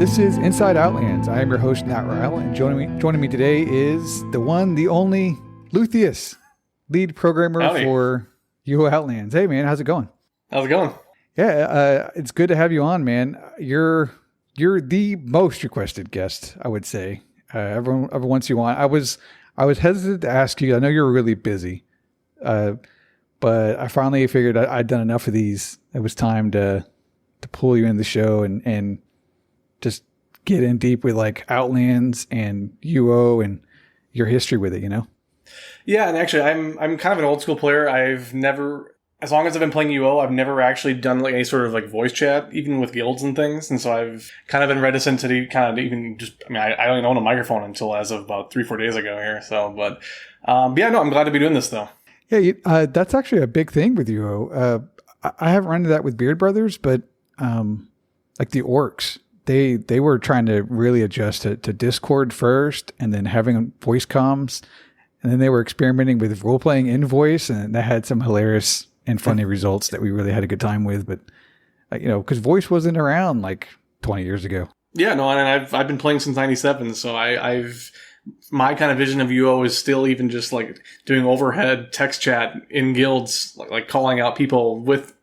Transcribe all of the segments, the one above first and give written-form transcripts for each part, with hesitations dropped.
This is Inside Outlands. I am your host, Nat Ryle, and joining me today is the one, the only Luthius, lead programmer for UO Outlands. Hey, man, how's it going? How's it going? Yeah, it's good to have you on, man. You're the most requested guest, I would say. Everyone wants you on. I was hesitant to ask you. I know you're really busy, but I finally figured I'd done enough of these. It was time to pull you in the show and just get in deep with like Outlands and UO and your history with it, you know? Yeah, and actually I'm kind of an old school player. I've never, as long as I've been playing UO, I've never actually done like any sort of like voice chat, even with guilds and things. And so I've kind of been reticent to I don't even own a microphone until as of about 3-4 days ago here. So, but I'm glad to be doing this though. Yeah, that's actually a big thing with UO. I haven't run into that with Beard Brothers, but like the orcs, they were trying to really adjust to Discord first, and then having voice comms, and then they were experimenting with role playing in voice, and that had some hilarious and funny results that we really had a good time with. But because voice wasn't around like 20 years ago. Yeah, no, and I've been playing since '97, so I've my kind of vision of UO is still even just like doing overhead text chat in guilds, like calling out people with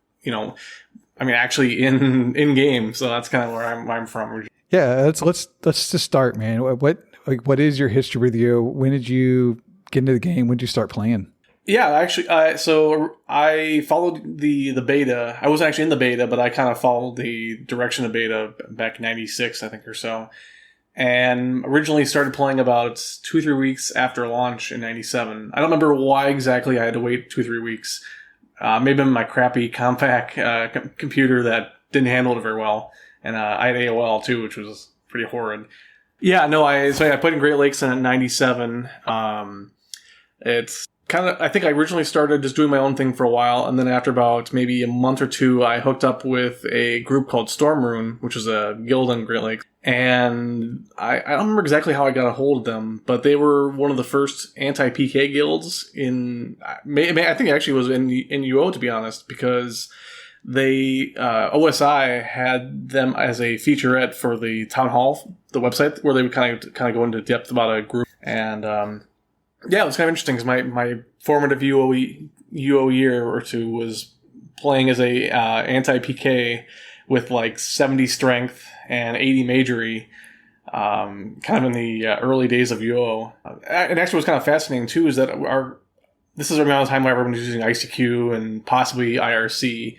actually in game. So that's kind of where I'm from. Yeah, let's just start, man. What is your history with UO? When did you get into the game? When did you start playing? Yeah, actually, so I followed the beta. I wasn't actually in the beta, but I kind of followed the direction of beta back in '96, I think, or so. And originally started playing about 2-3 weeks after launch in '97. I don't remember why exactly I had to wait 2-3 weeks. Maybe my crappy compact computer that didn't handle it very well. And I had AOL too, which was pretty horrid. Yeah, no, I played in Great Lakes in '97. It's kind of, I think I originally started just doing my own thing for a while, and then after about maybe a month or two, I hooked up with a group called Stormrune, which is a guild in Great Lakes. And I don't remember exactly how I got a hold of them, but they were one of the first anti-PK guilds in, I think it actually was in UO, to be honest, because they, OSI had them as a featurette for the Town Hall, the website, where they would kind of go into depth about a group. And, yeah, it was kind of interesting because my formative UO year or two was playing as a anti-PK with like 70 strength and 80 majory, kind of in the early days of UO. And actually what's kind of fascinating too is that this is around the time where everyone was using ICQ and possibly IRC.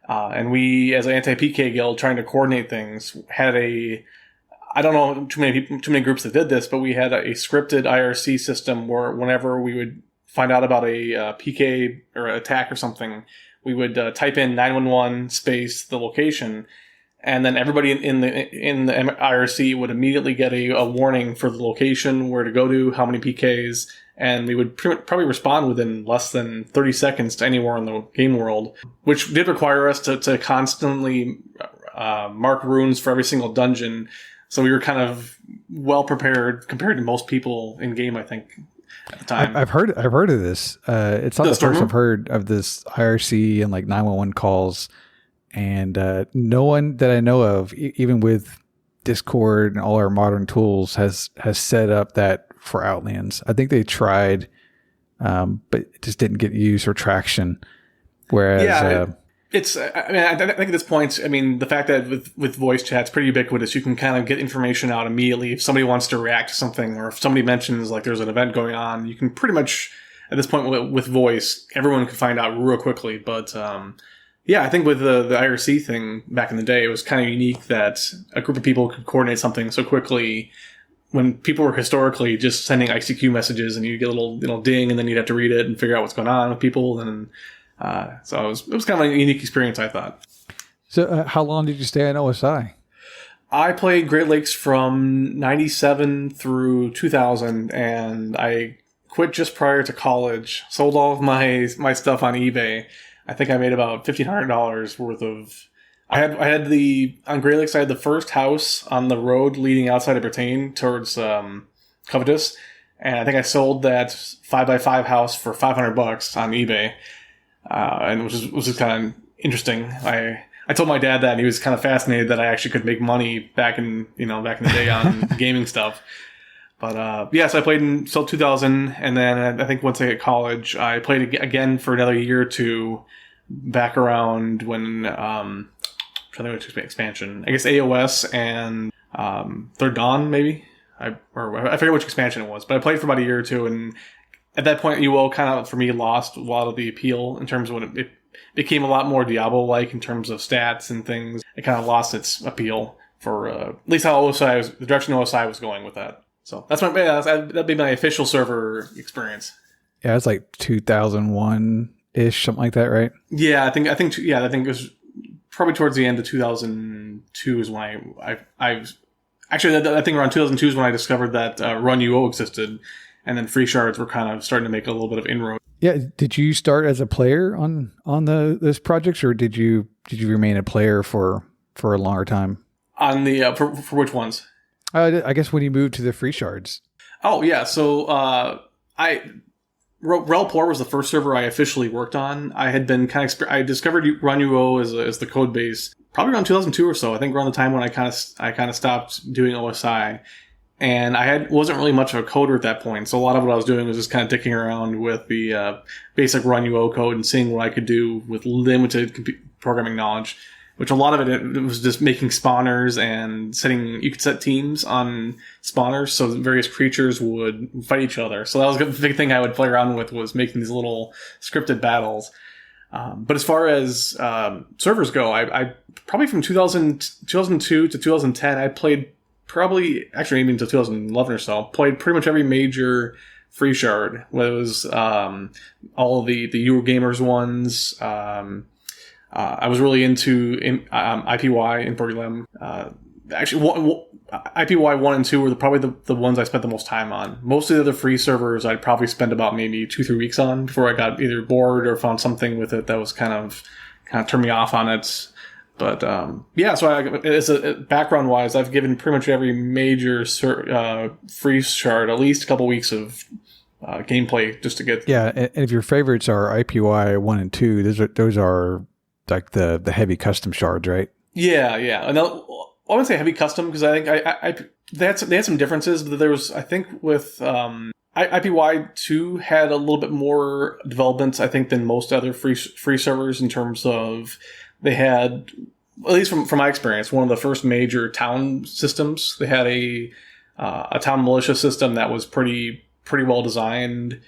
And we, as an anti-PK guild, trying to coordinate things, had I don't know too many groups that did this, but we had a scripted IRC system where whenever we would find out about a PK or attack or something, we would type in 911 space the location, and then everybody in the IRC would immediately get a warning for the location, where to go to, how many PKs, and we would probably respond within less than 30 seconds to anywhere in the game world, which did require us to constantly mark runes for every single dungeon. So we were kind of well prepared compared to most people in game, I think, at the time. I've heard of this. It's not the first I've heard of this IRC and like 911 calls, and no one that I know of, even with Discord and all our modern tools, has set up that for Outlands. I think they tried, but it just didn't get use or traction. Whereas, I think at this point, the fact that with voice chat's pretty ubiquitous, you can kind of get information out immediately. If somebody wants to react to something, or if somebody mentions like there's an event going on, you can pretty much, at this point with voice, everyone can find out real quickly. But I think with the IRC thing back in the day, it was kind of unique that a group of people could coordinate something so quickly, when people were historically just sending ICQ messages and you get a little ding, and then you'd have to read it and figure out what's going on with people. And so it was kind of a unique experience, I thought. So how long did you stay on OSI? I played Great Lakes from '97 through 2000, and I quit just prior to college. Sold all of my stuff on eBay. I think I made about $1,500 worth of. On Great Lakes, I had the first house on the road leading outside of Brittain towards Covetous, and I think I sold that 5x5 house for $500 on eBay. And which was kind of interesting. I I told my dad that, and he was kind of fascinated that I actually could make money back in the day on gaming stuff. But yes, I played until 2000, and then I think once I hit college, I played again for another year or two, back around when trying to think which expansion. I guess AOS and Third Dawn, maybe. I forget which expansion it was, but I played for about a year or two, and at that point, UO kind of, for me, lost a lot of the appeal in terms of when it became a lot more Diablo-like in terms of stats and things. It kind of lost its appeal for at least how the direction OSI was going with that. So that'd be my official server experience. Yeah, it's like 2001-ish, something like that, right? Yeah, I think it was probably towards the end of 2002 is when I actually, I think around 2002 is when I discovered that Run UO existed, and then free shards were kind of starting to make a little bit of inroad. Yeah, did you start as a player on those projects, or did you remain a player for a longer time? On the for which ones? I guess when you moved to the free shards. Oh yeah, so Relpor was the first server I officially worked on. I had been I discovered Run UO as the code base probably around 2002 or so. I think around the time when I kind of stopped doing OSI, and wasn't really much of a coder at that point. So a lot of what I was doing was just kind of dicking around with the basic Run UO code and seeing what I could do with limited programming knowledge. Which a lot of it was just making spawners and you could set teams on spawners so that various creatures would fight each other. So that was the big thing I would play around with, was making these little scripted battles. But as far as servers go, I probably from 2002 to 2010, I played actually maybe until 2011 or so, played pretty much every major free shard, whether it was all of the Eurogamers ones, I was really into IPY in Berlin. Actually, IPY 1 and 2 were probably the ones I spent the most time on. Most of the other free servers I'd probably spend about maybe 2-3 weeks on before I got either bored or found something with it that was kind of turned me off on it. But yeah, so as a background-wise, I've given pretty much every major free shard at least a couple weeks of gameplay just to get... Yeah, and if your favorites are IPY 1 and 2, those are like the heavy custom shards, right? Yeah. And I wouldn't say heavy custom, because I think they had some differences, but there was, I think, with IPY 2 had a little bit more development, I think, than most other free servers in terms of they had, at least from my experience, one of the first major town systems. They had a town militia system that was pretty well designed,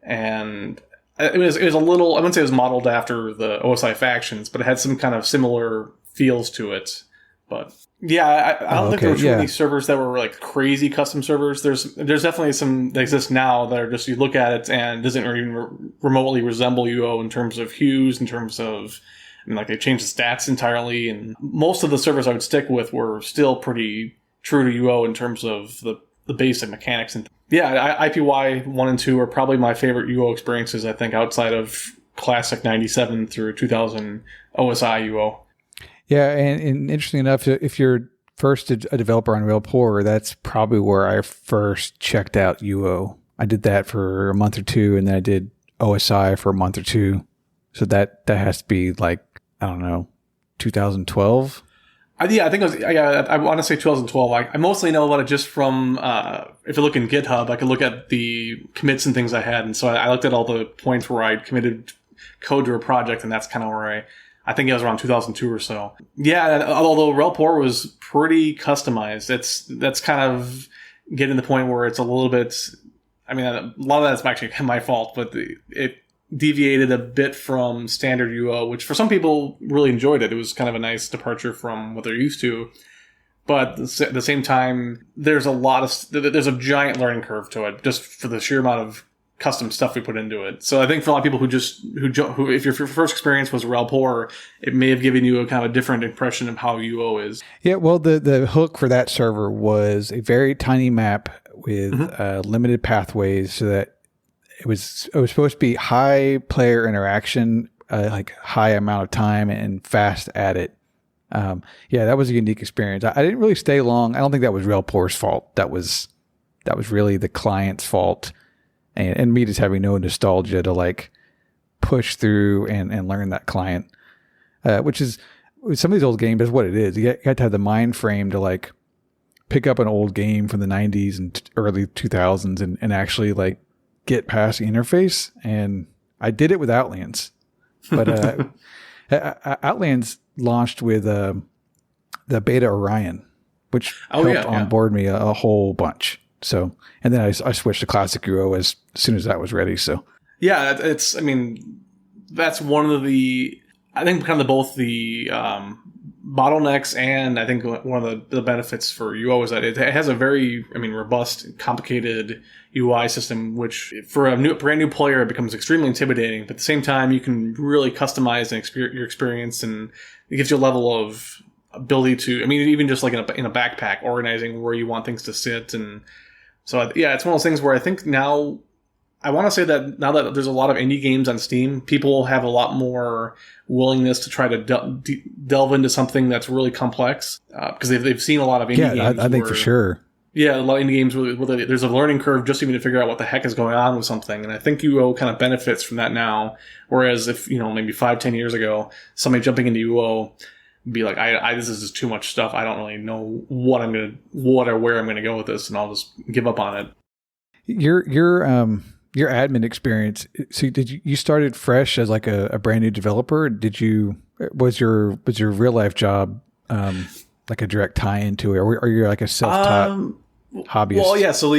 and it was a little, I wouldn't say it was modeled after the OSI factions, but it had some kind of similar feels to it. But yeah, I don't think there were too many servers that were like crazy custom servers. There's definitely some that exist now that are just, you look at it and it doesn't even remotely resemble UO in terms of hues, in terms of, like, they changed the stats entirely. And most of the servers I would stick with were still pretty true to UO in terms of the basic mechanics. And yeah, IPY 1 and 2 are probably my favorite UO experiences, I think, outside of classic 97 through 2000 OSI UO. Yeah, and interesting enough, if you're first a developer on Relpor, that's probably where I first checked out UO. I did that for a month or two, and then I did OSI for a month or two. So that has to be like, I don't know, 2012? Yeah, I think it was. I want to say 2012. I mostly know about it just from if you look in GitHub, I could look at the commits and things I had, and so I looked at all the points where I'd committed code to a project, and that's kind of where I think it was around 2002 or so. Yeah, although Relpor was pretty customized, that's kind of getting to the point where it's a little bit. I mean, a lot of that's actually my fault, but it deviated a bit from standard UO, which for some people really enjoyed it. It was kind of a nice departure from what they're used to. But at the same time, there's a giant learning curve to it, just for the sheer amount of custom stuff we put into it. So I think for a lot of people who if your first experience was Relpor, it may have given you a kind of a different impression of how UO is. Yeah, well, the hook for that server was a very tiny map with limited pathways, so that it was supposed to be high player interaction, like high amount of time and fast at it. Yeah, that was a unique experience. I didn't really stay long. I don't think that was Relpor's fault. That was really the client's fault, and me just having no nostalgia to like push through and learn that client, which is with some of these old games, that's what it is. You got to have the mind frame to like pick up an old game from the 90s and early 2000s and actually like get past the interface. And I did it with Outlands, but Outlands launched with the beta Orion, which helped onboard me a whole bunch. So, and then I switched to classic UO as soon as that was ready. So yeah, I mean, that's one of I think kind of both the bottlenecks, and I think one of the benefits for UO is that it has a very, robust, complicated UI system, which for a brand new player, it becomes extremely intimidating. But at the same time, you can really customize your experience, and it gives you a level of ability to, even just like in a backpack, organizing where you want things to sit. And so, yeah, it's one of those things where I think now, I want to say that now that there's a lot of indie games on Steam, people have a lot more willingness to try to delve into something that's really complex, because they've seen a lot of indie games. I think for sure. Yeah, a lot of indie games where there's a learning curve just even to figure out what the heck is going on with something. And I think UO kind of benefits from that now. Whereas if, maybe 5-10 years ago, somebody jumping into UO would be like, this is just too much stuff. I don't really know what or where I'm going to go with this, and I'll just give up on it. Your admin experience. So you started fresh as like a brand new developer? Was your real life job like a direct tie into it, or you're like a self-taught hobbyist? Well, yeah. So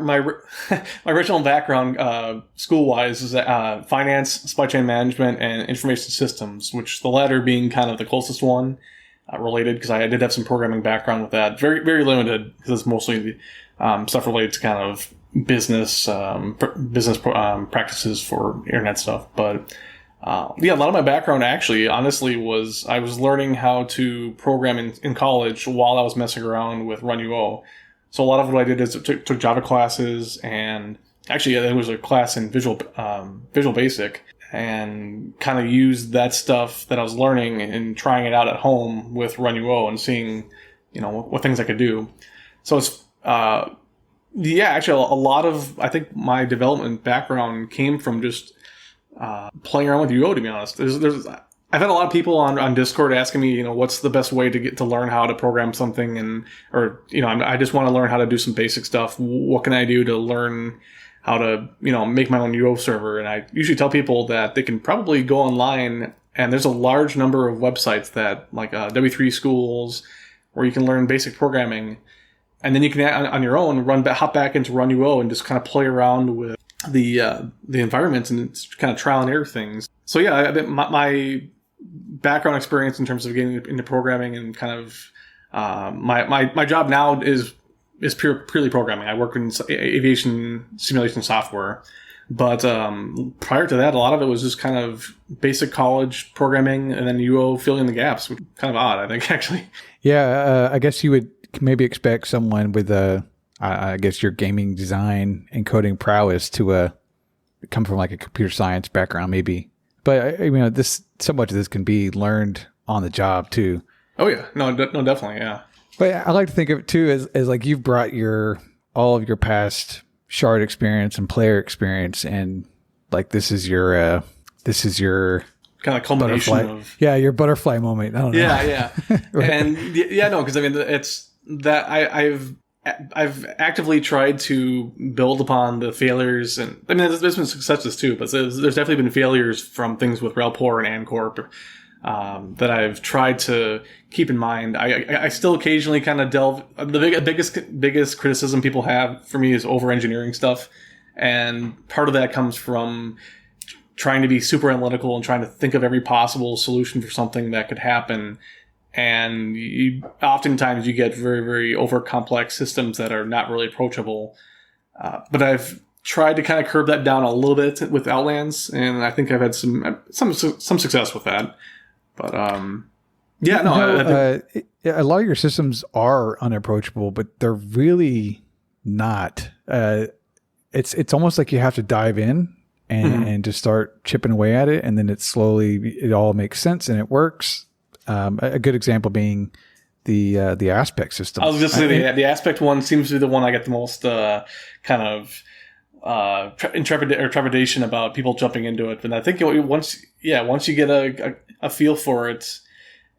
my original background school wise is finance, supply chain management, and information systems, which the latter being kind of the closest one related, because I did have some programming background with that. Very very limited, because it's mostly stuff related to kind of business practices for internet stuff. But a lot of my background actually, honestly, was I was learning how to program in college while I was messing around with Run UO. So a lot of what I did is took Java classes, and actually there was a class in Visual Basic, and kind of used that stuff that I was learning and trying it out at home with Run UO and seeing, what things I could do. So it's actually, a lot of, I think, my development background came from just playing around with UO, to be honest. I've had a lot of people on Discord asking me, what's the best way to learn how to program something, I just want to learn how to do some basic stuff. What can I do to learn how to, make my own UO server? And I usually tell people that they can probably go online, and there's a large number of websites that, like W3 schools, where you can learn basic programming. And then you can, on your own, hop back into Run UO and just kind of play around with the environments and kind of trial and error things. So yeah, my background experience in terms of getting into programming and kind of my job now is purely programming. I work in aviation simulation software, but prior to that, a lot of it was just kind of basic college programming, and then UO filling the gaps. Which is kind of odd, I think, actually. Yeah, I guess you would maybe expect someone with I guess your gaming design and coding prowess to come from like a computer science background, maybe. But so much of this can be learned on the job too. Oh yeah, no, definitely, yeah. But I like to think of it too as like you've brought all of your past shard experience and player experience, and like this is your kind of culmination of your butterfly moment. I don't know. Yeah. Right. And because it's that I've actively tried to build upon the failures, and there's been successes too, but there's definitely been failures from things with Relpor and Ancorp that I've tried to keep in mind. I still occasionally kind of delve. The biggest criticism people have for me is over engineering stuff, and part of that comes from trying to be super analytical and trying to think of every possible solution for something that could happen. And oftentimes you get very, very over complex systems that are not really approachable. But I've tried to kind of curb that down a little bit with Outlands, and I think I've had some success with that. But I think a lot of your systems are unapproachable, but they're really not. It's almost like you have to dive in and just start chipping away at it, and then it all makes sense and it works. A good example being the aspect system. I was just saying the aspect one seems to be the one I get the most kind of trepidation about people jumping into it. And I think once you get a feel for it,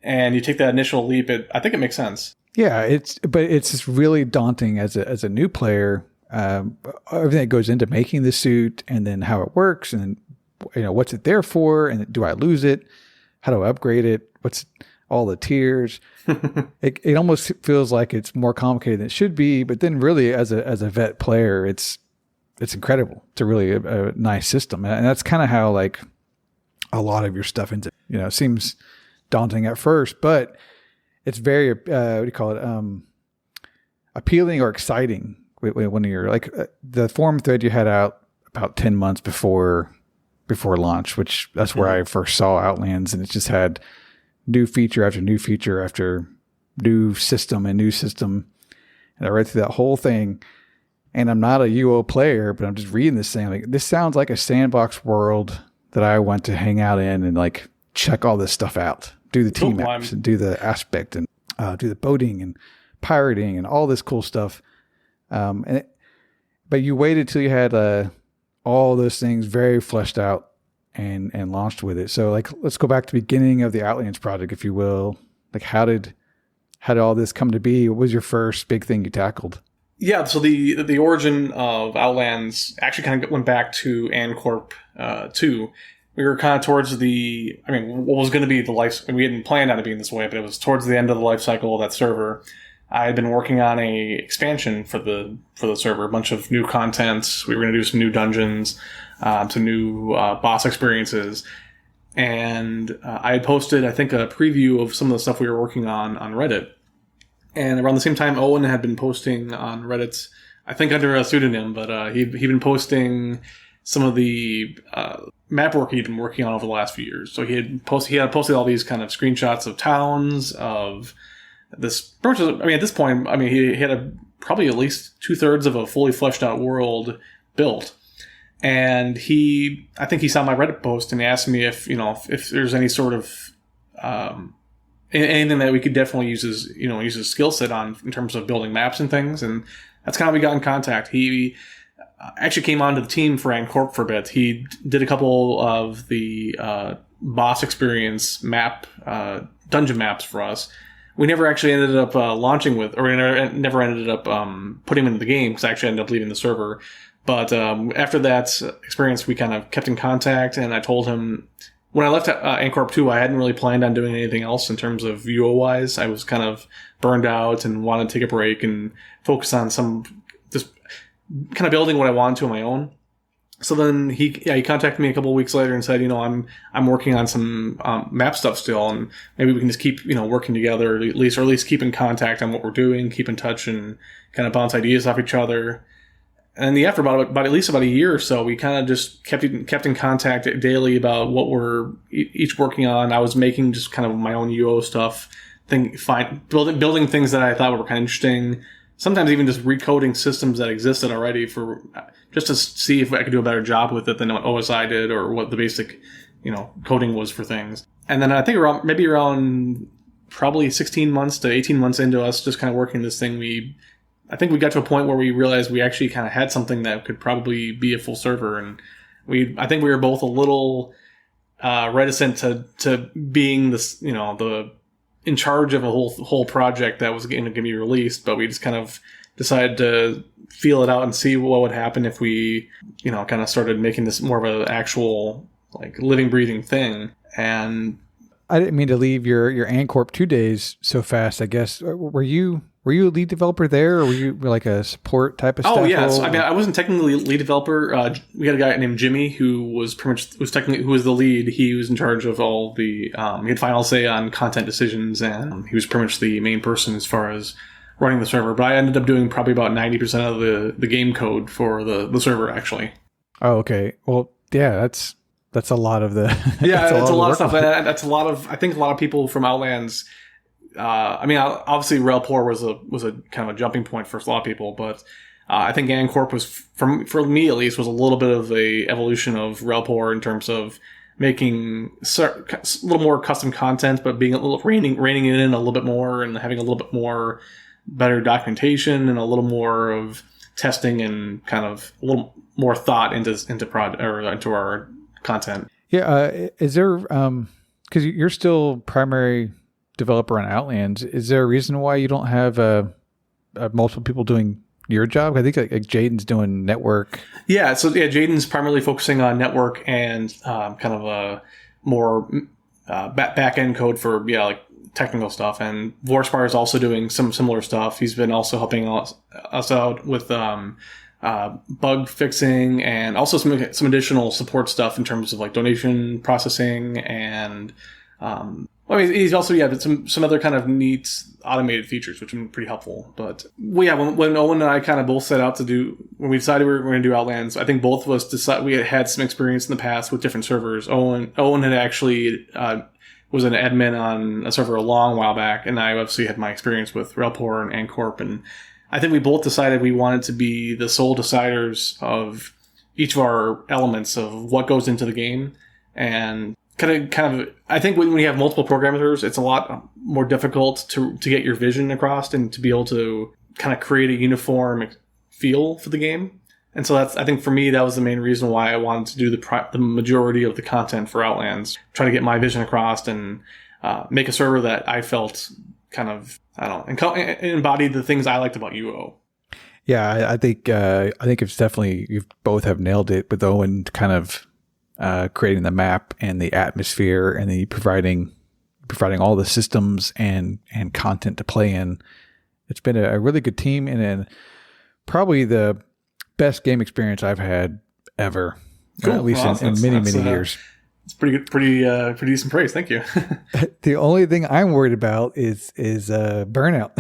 and you take that initial leap, I think it makes sense. Yeah, but it's just really daunting as a new player. Everything that goes into making the suit, and then how it works, and what's it there for, and do I lose it? How do I upgrade it? What's all the tiers? It almost feels like it's more complicated than it should be. But then, really, as a vet player, it's incredible. It's a really a nice system, and that's kind of how like a lot of your stuff seems daunting at first, but it's very what do you call it? Appealing or exciting when you're like the forum thread you had out about 10 months before launch, which that's where I first saw Outlands, and it just had new feature after new feature after new system and new system. And I read through that whole thing, and I'm not a UO player, but I'm just reading this thing. Like, this sounds like a sandbox world that I want to hang out in and like check all this stuff out, do the team maps and do the aspect and do the boating and pirating and all this cool stuff. But you waited till you had all those things very fleshed out and launched with it. So like, let's go back to the beginning of the Outlands project, if you will. Like, how did all this come to be? What was your first big thing you tackled? Yeah, so the origin of Outlands actually kind of went back to AnCorp 2. We were kind of towards what was going to be the life. We hadn't planned on it being this way, but it was towards the end of the life cycle of that server. I had been working on a expansion for the server, a bunch of new content. We were going to do some new dungeons, some new boss experiences, and I had posted, I think, a preview of some of the stuff we were working on Reddit. And around the same time, Owen had been posting on Reddit, I think under a pseudonym, but he'd been posting some of the map work he'd been working on over the last few years. So he had posted all these kind of screenshots of towns, of this. At this point, he had probably at least 2/3 of a fully fleshed out world built. And I think he saw my Reddit post and asked me if there's any sort of anything that we could definitely use his skill set on in terms of building maps and things. And that's kind of how we got in contact. He actually came onto the team for AnCorp for a bit. He did a couple of the boss experience dungeon maps for us. We never actually ended up launching with, or never ended up putting him into the game, because I actually ended up leaving the server. But after that experience, we kind of kept in contact, and I told him, when I left AnCorp 2, I hadn't really planned on doing anything else in terms of UO-wise. I was kind of burned out and wanted to take a break and focus on just kind of building what I wanted to on my own. So then he contacted me a couple of weeks later and said, I'm working on some map stuff still, and maybe we can just keep working together, or at least keep in contact on what we're doing, keep in touch, and kind of bounce ideas off each other. And for about at least about a year or so, we kind of just kept in contact daily about what we're each working on. I was making just kind of my own UO stuff, building things that I thought were kind of interesting. Sometimes even just recoding systems that existed already for just to see if I could do a better job with it than what OSI did, or what the basic coding was for things. And then I think around probably 16 months to 18 months into us just kind of working this thing, I think we got to a point where we realized we actually kind of had something that could probably be a full server. And I think we were both a little reticent to being this, the in charge of a whole project that was going to be released, but we just kind of decided to feel it out and see what would happen if we, kind of started making this more of an actual, like, living, breathing thing. And I didn't mean to leave your AnCorp 2 days so fast, I guess. Were you a lead developer there, or were you like a support type of stuff? Oh, yeah. So, I wasn't technically lead developer. We had a guy named Jimmy who was the lead. He was in charge of all the, he had final say on content decisions, and he was pretty much the main person as far as running the server. But I ended up doing probably about 90% of the game code for the server, actually. Oh, okay. Well, yeah, that's a lot of the... Yeah, it's a lot of stuff. That's a lot of... I think a lot of people from Outlands... obviously Relpor was a kind of a jumping point for a lot of people, but I think AnCorp was, for me at least, was a little bit of a evolution of Relpor in terms of making a little more custom content, but being a little reining it in a little bit more, and having a little bit more better documentation, and a little more of testing, and kind of a little more thought into our content. Yeah, is there because you're still primary developer on Outlands. Is there a reason why you don't have multiple people doing your job? I think like Jaden's doing network. Yeah, so Jaden's primarily focusing on network and kind of a more back end code for like technical stuff. And Vorspar is also doing some similar stuff. He's been also helping us out with bug fixing and also some additional support stuff in terms of like donation processing and he's also some other kind of neat automated features which have been pretty helpful. But when Owen and I kind of both set out when we decided we were going to do Outlands, I think both of us decided we had some experience in the past with different servers. Owen had actually was an admin on a server a long while back, and I obviously had my experience with Relpor and Corp, and I think we both decided we wanted to be the sole deciders of each of our elements of what goes into the game. And kind of, I think when we have multiple programmers, it's a lot more difficult to get your vision across and to be able to kind of create a uniform feel for the game. And so I think for me, that was the main reason why I wanted to do the majority of the content for Outlands, try to get my vision across and make a server that I felt kind of, embodied the things I liked about UO. Yeah, I think it's definitely, you both have nailed it with Owen kind of creating the map and the atmosphere and then providing all the systems and content to play in. It's been a really good team and probably the best game experience I've had ever, cool. At least in many years. It's pretty good, pretty decent praise. Thank you. The only thing I'm worried about is burnout.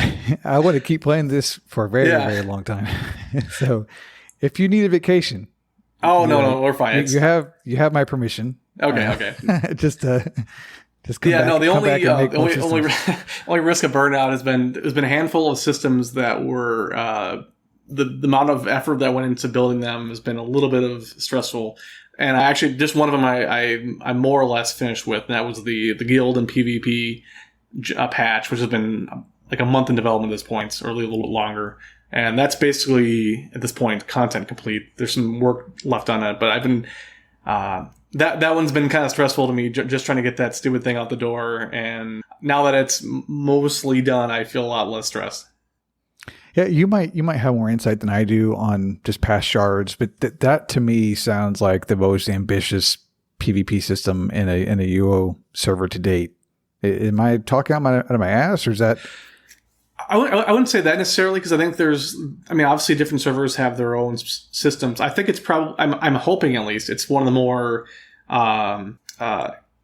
I want to keep playing this for a very, very long time. So if you need a vacation, no, we're fine. You have my permission. Okay. Just come back. The only risk of burnout has been a handful of systems that were the amount of effort that went into building them has been a little bit of stressful. And I actually, just one of them I'm more or less finished with, and that was the guild and PvP patch, which has been like a month in development at this point, or a little bit longer. And that's basically, at this point, content complete. There's some work left on it, but I've been, that one's been kind of stressful to me, just trying to get that stupid thing out the door. And now that it's mostly done, I feel a lot less stressed. Yeah, you might have more insight than I do on just past shards, but that to me sounds like the most ambitious PvP system in a UO server to date. Am I talking out of my ass, or is that? I wouldn't say that necessarily, because I think obviously different servers have their own systems. I think it's probably, I'm hoping at least, it's one of the more kind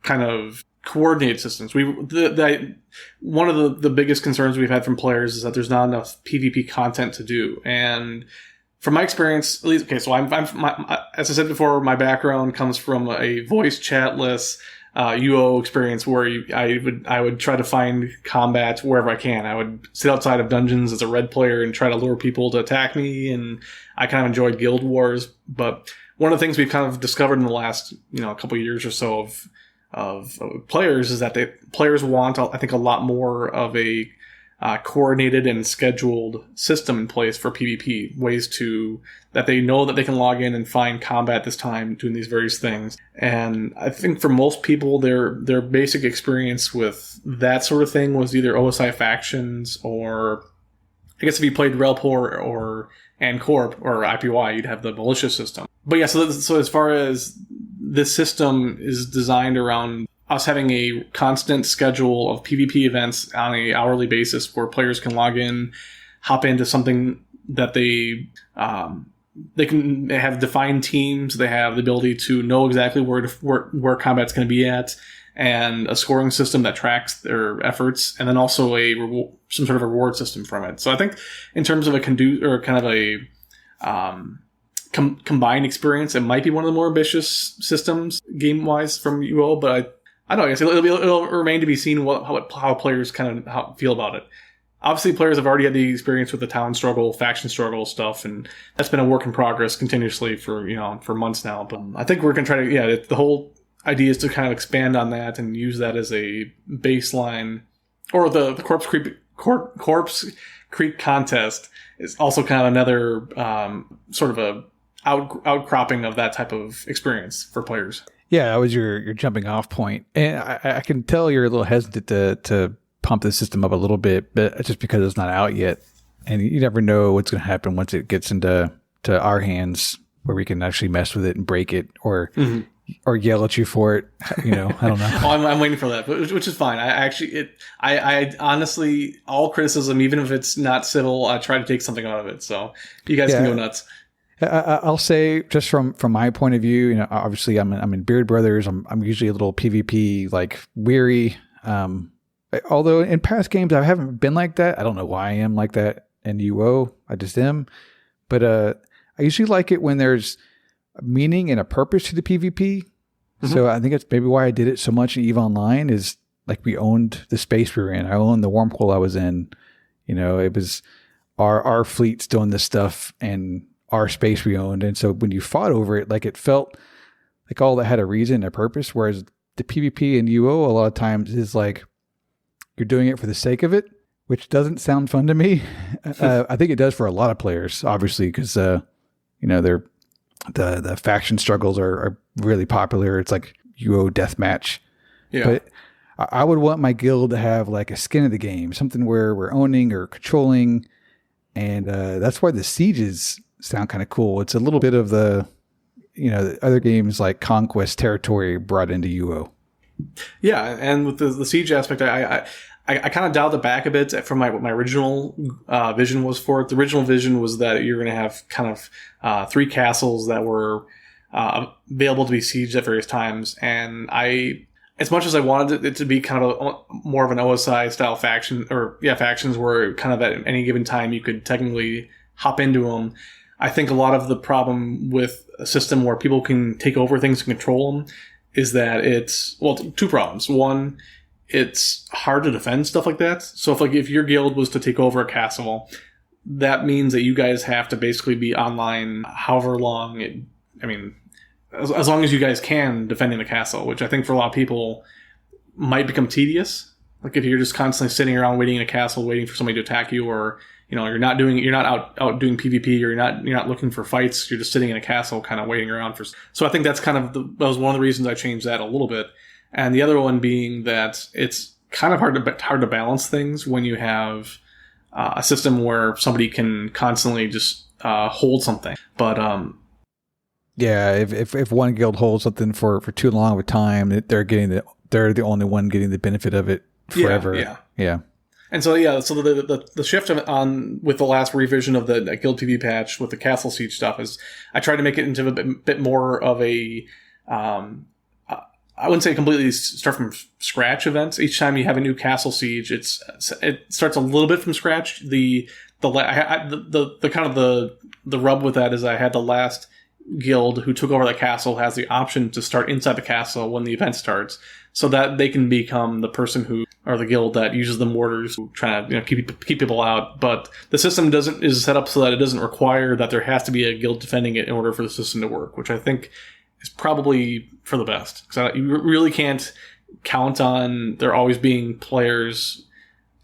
of coordinated systems. One of the biggest concerns we've had from players is that there's not enough PvP content to do. And from my experience, at least, okay, so as I said before, my background comes from a voice chatless UO experience where I would try to find combat wherever I can. I would sit outside of dungeons as a red player and try to lure people to attack me, and I kind of enjoyed guild wars. But one of the things we've kind of discovered in the last couple of years or so of players is that players want, I think, a lot more of a coordinated and scheduled system in place for PvP, ways that they know that they can log in and find combat this time doing these various things. And I think for most people, their basic experience with that sort of thing was either OSI factions, or I guess if you played Relpor and Corp or IPY, you'd have the militia system. But yeah, so as far as this system is designed around us having a constant schedule of PvP events on an hourly basis where players can log in, hop into something that they have defined teams. They have the ability to know exactly where combat's going to be at, and a scoring system that tracks their efforts, and then also some sort of reward system from it. So I think in terms of combined experience, it might be one of the more ambitious systems game-wise from UO, but I don't know. I guess it'll remain to be seen how players kind of feel about it. Obviously, players have already had the experience with the town struggle, faction struggle stuff, and that's been a work in progress continuously for months now. But I think we're going to try to, the whole idea is to kind of expand on that and use that as a baseline. Or the Corpse Creek contest is also kind of another sort of a outcropping of that type of experience for players. Yeah, that was your jumping off point. And I can tell you're a little hesitant to pump the system up a little bit, but just because it's not out yet. And you never know what's going to happen once it gets into our hands where we can actually mess with it and break it or yell at you for it. I don't know. I'm waiting for that, which is fine. I honestly, all criticism, even if it's not civil, I try to take something out of it. So you guys can go nuts. I'll say just from my point of view, obviously I'm in Beard Brothers. I'm usually a little PvP like weary. Although in past games I haven't been like that. I don't know why I am like that in UO. I just am. But I usually like it when there's a meaning and a purpose to the PvP. So I think that's maybe why I did it so much in EVE Online is like we owned the space we were in. I owned the wormhole I was in. It was our fleets doing this stuff and our space we owned. And so when you fought over it, like it felt like all that had a reason, a purpose. Whereas the PvP in UO a lot of times is like you're doing it for the sake of it, which doesn't sound fun to me. I think it does for a lot of players, obviously, because they're the faction struggles are really popular. It's like UO deathmatch. Yeah. But I would want my guild to have like a skin of the game, something where we're owning or controlling. And that's why the sieges sound kind of cool. It's a little bit of the other games like Conquest territory brought into UO. Yeah, and with the siege aspect, I kind of dialed it back a bit from my original vision was for it. The original vision was that you're going to have kind of 3 castles that were available to be sieged at various times. And as much as I wanted it to be kind of more of an OSI style faction, factions where kind of at any given time you could technically hop into them, I think a lot of the problem with a system where people can take over things and control them is that it's, 2 problems. One, it's hard to defend stuff like that. So if your guild was to take over a castle, that means that you guys have to basically be online however long as long as you guys can defending the castle, which I think for a lot of people might become tedious. Like if you're just constantly sitting around waiting in a castle, waiting for somebody to attack you, or you're not out doing PvP, or you're not looking for fights. You're just sitting in a castle, kind of waiting around for. So I think that's that was one of the reasons I changed that a little bit. And the other one being that it's kind of hard to balance things when you have a system where somebody can constantly just hold something. But if one guild holds something for too long of a time, they're the only one getting the benefit of it forever. Yeah. And so the shift on with the last revision of the Guild PvP patch with the Castle Siege stuff is I tried to make it into a bit more of a I wouldn't say completely start from scratch events. Each time you have a new Castle Siege, it starts a little bit from scratch. The kind of the rub with that is I had the last guild who took over the castle has the option to start inside the castle when the event starts, so that they can become the person who or the guild that uses the mortars, trying to keep people out. But the system is set up so that it doesn't require that there has to be a guild defending it in order for the system to work, which I think is probably for the best, because you really can't count on there always being players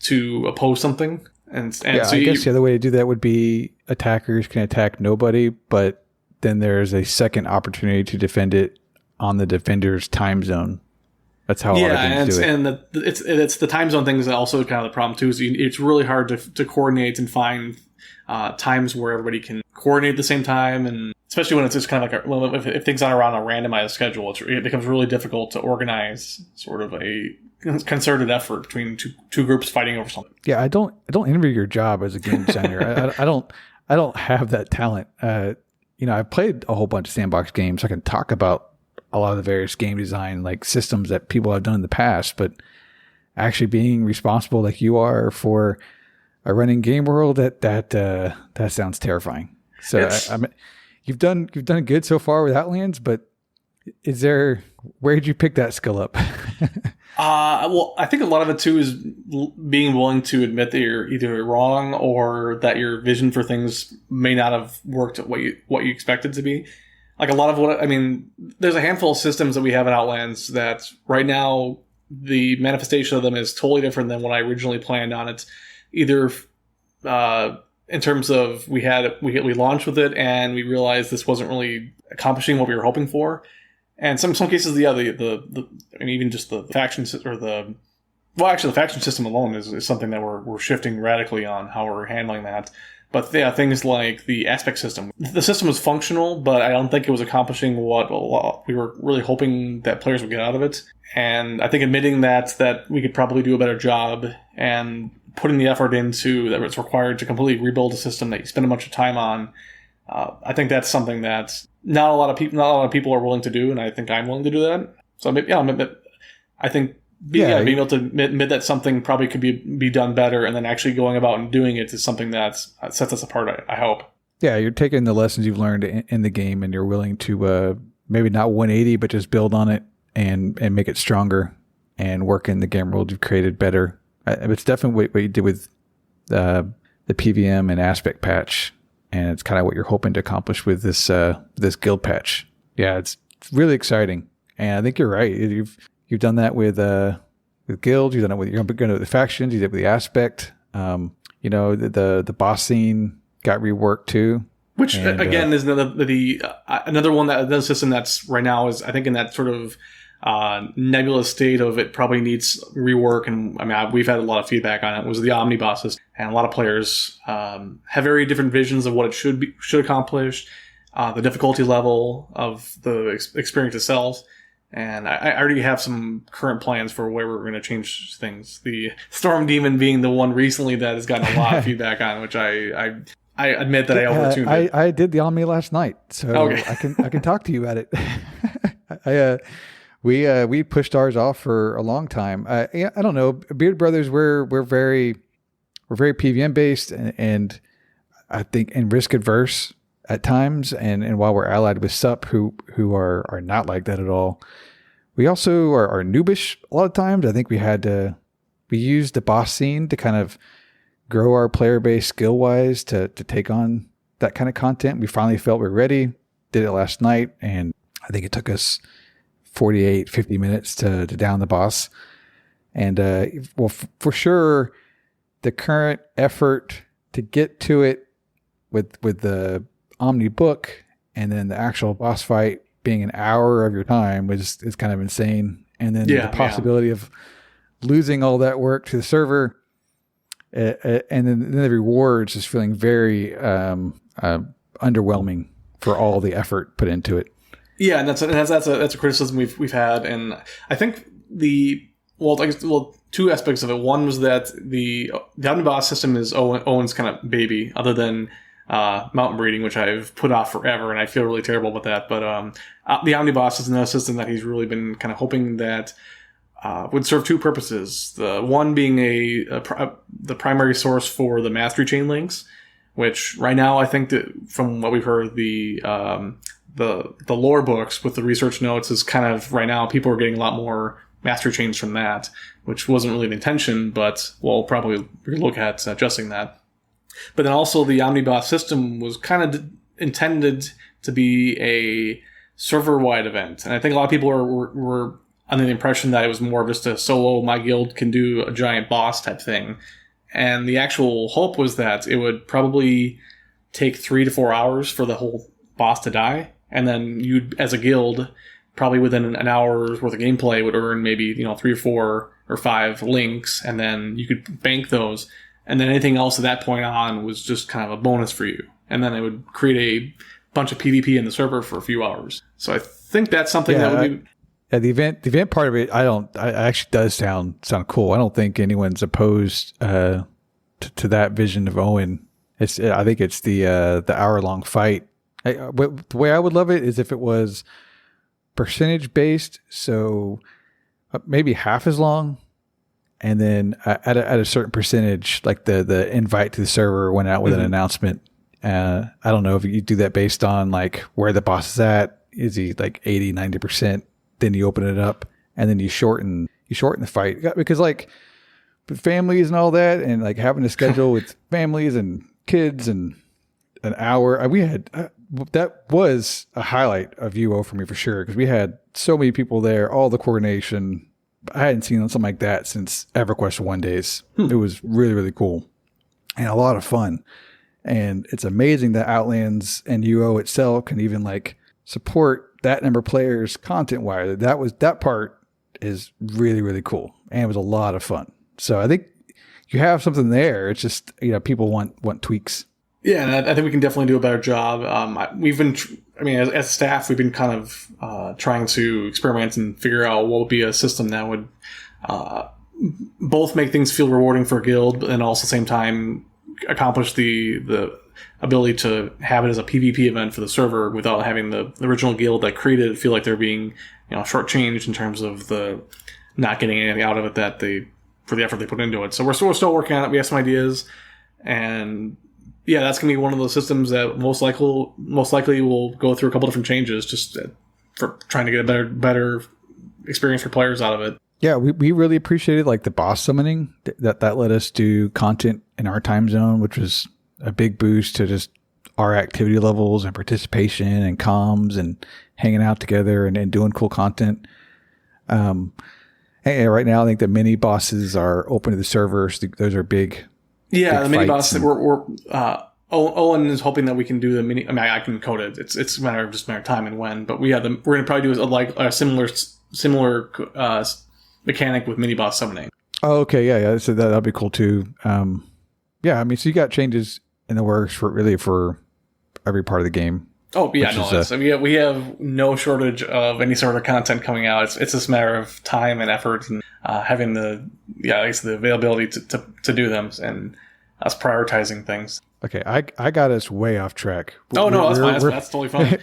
to oppose something. And so I guess the other way to do that would be attackers can attack nobody, but then there's a second opportunity to defend it on the defender's time zone. That's how a lot of games do it. And it's the time zone thing is also kind of the problem too. So it's really hard to coordinate and find times where everybody can coordinate at the same time, and especially when it's just kind of like if things aren't around a randomized schedule, it becomes really difficult to organize sort of a concerted effort between two groups fighting over something. Yeah, I don't envy your job as a game designer. I don't have that talent. I've played a whole bunch of sandbox games. So I can talk about a lot of the various game design like systems that people have done in the past, but actually being responsible like you are for a running game world, that sounds terrifying. So you've done good so far with Outlands, but where did you pick that skill up? Well, I think a lot of it too is being willing to admit that you're either wrong or that your vision for things may not have worked at what you expected to be. Like a lot of there's a handful of systems that we have in Outlands that right now the manifestation of them is totally different than what I originally planned on. It's either in terms of we launched with it and we realized this wasn't really accomplishing what we were hoping for. And some cases, even just the factions or the Well, actually, the faction system alone is something that we're shifting radically on how we're handling that. But yeah, things like the aspect system. The system was functional, but I don't think it was accomplishing what we were really hoping that players would get out of it. And I think admitting that we could probably do a better job and putting the effort into that it's required to completely rebuild a system that you spend a bunch of time on. I think that's something that not a lot of people are willing to do, and I think I'm willing to do that. So I think being able to admit that something probably could be done better, and then actually going about and doing it is something that sets us apart, I hope. Yeah, you're taking the lessons you've learned in the game, and you're willing to maybe not 180, but just build on it and make it stronger and work in the game world you've created better. It's definitely what you did with the PVM and aspect patch, and it's kind of what you're hoping to accomplish with this guild patch. Yeah, it's really exciting, and I think you're right. You've done that with guild. You've done it with you're going to do the factions. You did it with the aspect. The boss scene got reworked too. Which again is another one another system that's right now is I think in that sort of nebulous state of it probably needs rework. And I mean we've had a lot of feedback on it. Was the omnibus system, and a lot of players have very different visions of what it should accomplish, the difficulty level of the experience itself. And I already have some current plans for where we're going to change things. The Storm Demon being the one recently that has gotten a lot of feedback on, which I admit that I overtuned it. I did the Omni last night, so okay. I can talk to you about it. We pushed ours off for a long time. I don't know. Beard Brothers, we're very PVM based, and I think and risk adverse at times, and while we're allied with SUP, who are not like that at all, we also are noobish a lot of times. I think we used the boss scene to kind of grow our player base skill wise to take on that kind of content. We finally felt we're ready. Did it last night, and I think it took us 50 minutes to down the boss. And for sure, the current effort to get to it with the Omni book and then the actual boss fight being an hour of your time is kind of insane. And then the possibility of losing all that work to the server, and then the rewards is feeling very underwhelming for all the effort put into it. Yeah, and that's a criticism we've had, and I think two aspects of it. One was that the omnibus system is Owen's kind of baby, other than mountain breeding, which I've put off forever, and I feel really terrible about that. But the omnibus is another system that he's really been kind of hoping that would serve two purposes. The one being the primary source for the mastery chain links, which right now I think that from what we've heard, the lore books with the research notes is kind of right now people are getting a lot more mastery chains from that, which wasn't really the intention, but we'll probably look at adjusting that. But then also the omnibus system was kind of intended to be a server-wide event. And I think a lot of people were under the impression that it was more of just a solo, my guild can do a giant boss type thing. And the actual hope was that it would probably take 3 to 4 hours for the whole boss to die. And then you'd, as a guild, probably within an hour's worth of gameplay would earn maybe, 3 or 4 or 5 links. And then you could bank those. And then anything else at that point on was just kind of a bonus for you. And then it would create a bunch of PvP in the server for a few hours. So I think that's something that would be... Yeah, the event part of it, actually does sound cool. I don't think anyone's opposed to that vision of Owen. I think it's the hour-long fight. The way I would love it is if it was percentage-based, so maybe half as long, and then at a certain percentage, like the invite to the server went out with an announcement. I don't know if you do that based on like where the boss is at. Is he like 80, 90%? Then you open it up and then you shorten the fight, because like with families and all that, and like having a schedule with families and kids and an hour, we had that was a highlight of UO for me for sure, because we had so many people there, all the coordination. I hadn't seen something like that since EverQuest 1 days. It was really, really cool and a lot of fun. And it's amazing that Outlands and UO itself can even like support that number of players content wise. That part is really, really cool. And it was a lot of fun. So I think you have something there. It's just, people want tweaks. Yeah, and I think we can definitely do a better job. We've been, as staff, we've been kind of trying to experiment and figure out what would be a system that would both make things feel rewarding for a guild, and also at the same time accomplish the ability to have it as a PvP event for the server without having the original guild that created it feel like they're being shortchanged in terms of the not getting anything out of it for the effort they put into it. So we're still working on it. We have some ideas, and yeah, that's gonna be one of those systems that most likely will go through a couple different changes just for trying to get a better experience for players out of it. Yeah, we really appreciated like the boss summoning that let us do content in our time zone, which was a big boost to just our activity levels and participation and comms and hanging out together and doing cool content. And right now, I think the mini bosses are open to the servers. Those are big. Yeah, big the mini fights. boss. Owen is hoping that we can do the mini. I can code it. It's a matter of time and when. But we're going to probably do a similar mechanic with mini boss summoning. Oh, okay, yeah. So that'll be cool too. Yeah, so you got changes in the works for every part of the game. Oh yeah, we have no shortage of any sort of content coming out. It's just a matter of time and effort and having the availability to do them and us prioritizing things. Okay, I got us way off track. Oh no, that's fine. That's totally fine.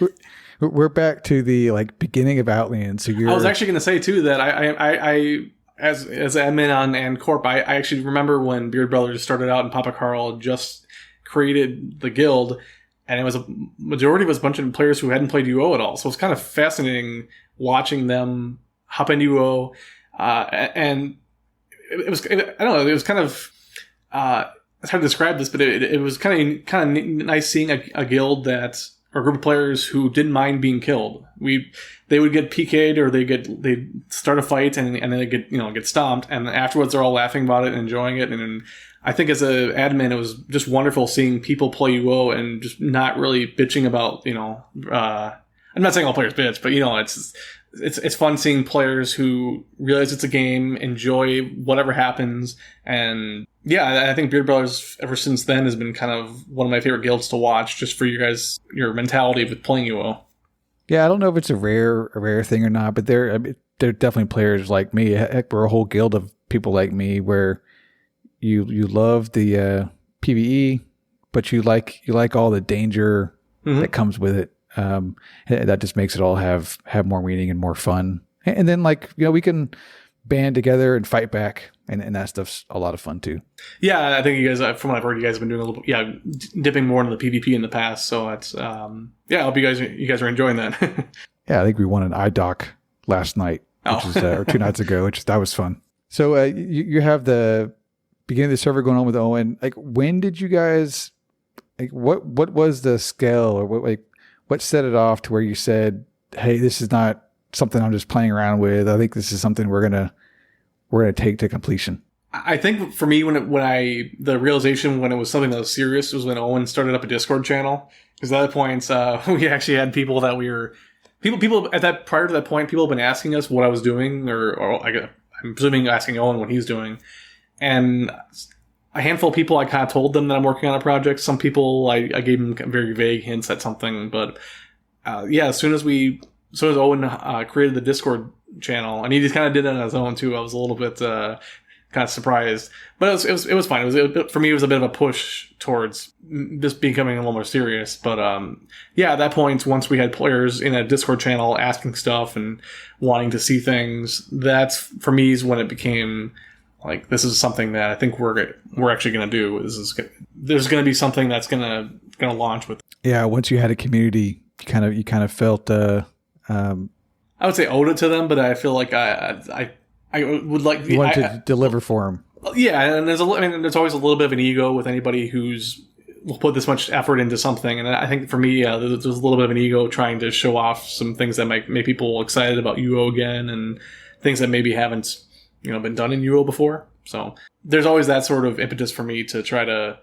We're back to the beginning of Outlands. So I was actually going to say too that I as admin on and Corp, I actually remember when Beard Brothers started out and Papa Carl just created the guild, and it was a majority was a bunch of players who hadn't played UO at all. So it's kind of fascinating watching them hop into UO, and it was I don't know, it was kind of it's hard to describe this, but it was kind of nice seeing a guild or a group of players who didn't mind being killed. They would get PK'd or they'd start a fight and then they get stomped, and afterwards they're all laughing about it and enjoying it. And I think as an admin, it was just wonderful seeing people play UO and just not really bitching about I'm not saying all players bitch, but it's fun seeing players who realize it's a game, enjoy whatever happens, and yeah, I think Beard Brothers ever since then has been kind of one of my favorite guilds to watch, just for your mentality with playing UO. Yeah, I don't know if it's a rare thing or not, but they're definitely players like me. Heck, we're a whole guild of people like me where you love the PvE, but you like all the danger that comes with it. That just makes it all have more meaning and more fun. And then we can band together and fight back, and that stuff's a lot of fun too. Yeah, I think you guys, from what I've heard, you guys have been doing a little, dipping more into the PvP in the past. So that's, I hope you guys are enjoying that. Yeah, I think we won an IDOC last night, which is, or 2 nights ago, that was fun. So you have the beginning of the server going on with Owen. When did you guys, what was the scale, or what set it off to where you said, hey, this is not something I'm just playing around with. I think this is something we're gonna take to completion. I think for me, the realization when it was something that was serious was when Owen started up a Discord channel. Because at that point, we actually had people that people prior to that point, people have been asking us what I was doing, or I'm presuming asking Owen what he's doing, and a handful of people, I kind of told them that I'm working on a project. Some people, I gave them very vague hints at something. But as soon as Owen created the Discord channel, and he just kind of did it on his own too, I was a little bit kind of surprised. But it was fine. For me, it was a bit of a push towards this becoming a little more serious. But at that point, once we had players in a Discord channel asking stuff and wanting to see things, that's, for me, is when it became this is something that I think we're actually going to do. There's going to be something that's going to launch with. Yeah, once you had a community, you kind of felt. I would say owed it to them, but I feel like I would like. You want to deliver for them. Yeah, and there's always a little bit of an ego with anybody who's will put this much effort into something, and I think for me, there's a little bit of an ego trying to show off some things that might make people excited about UO again, and things that maybe haven't been done in UO before. So there's always that sort of impetus for me to try to,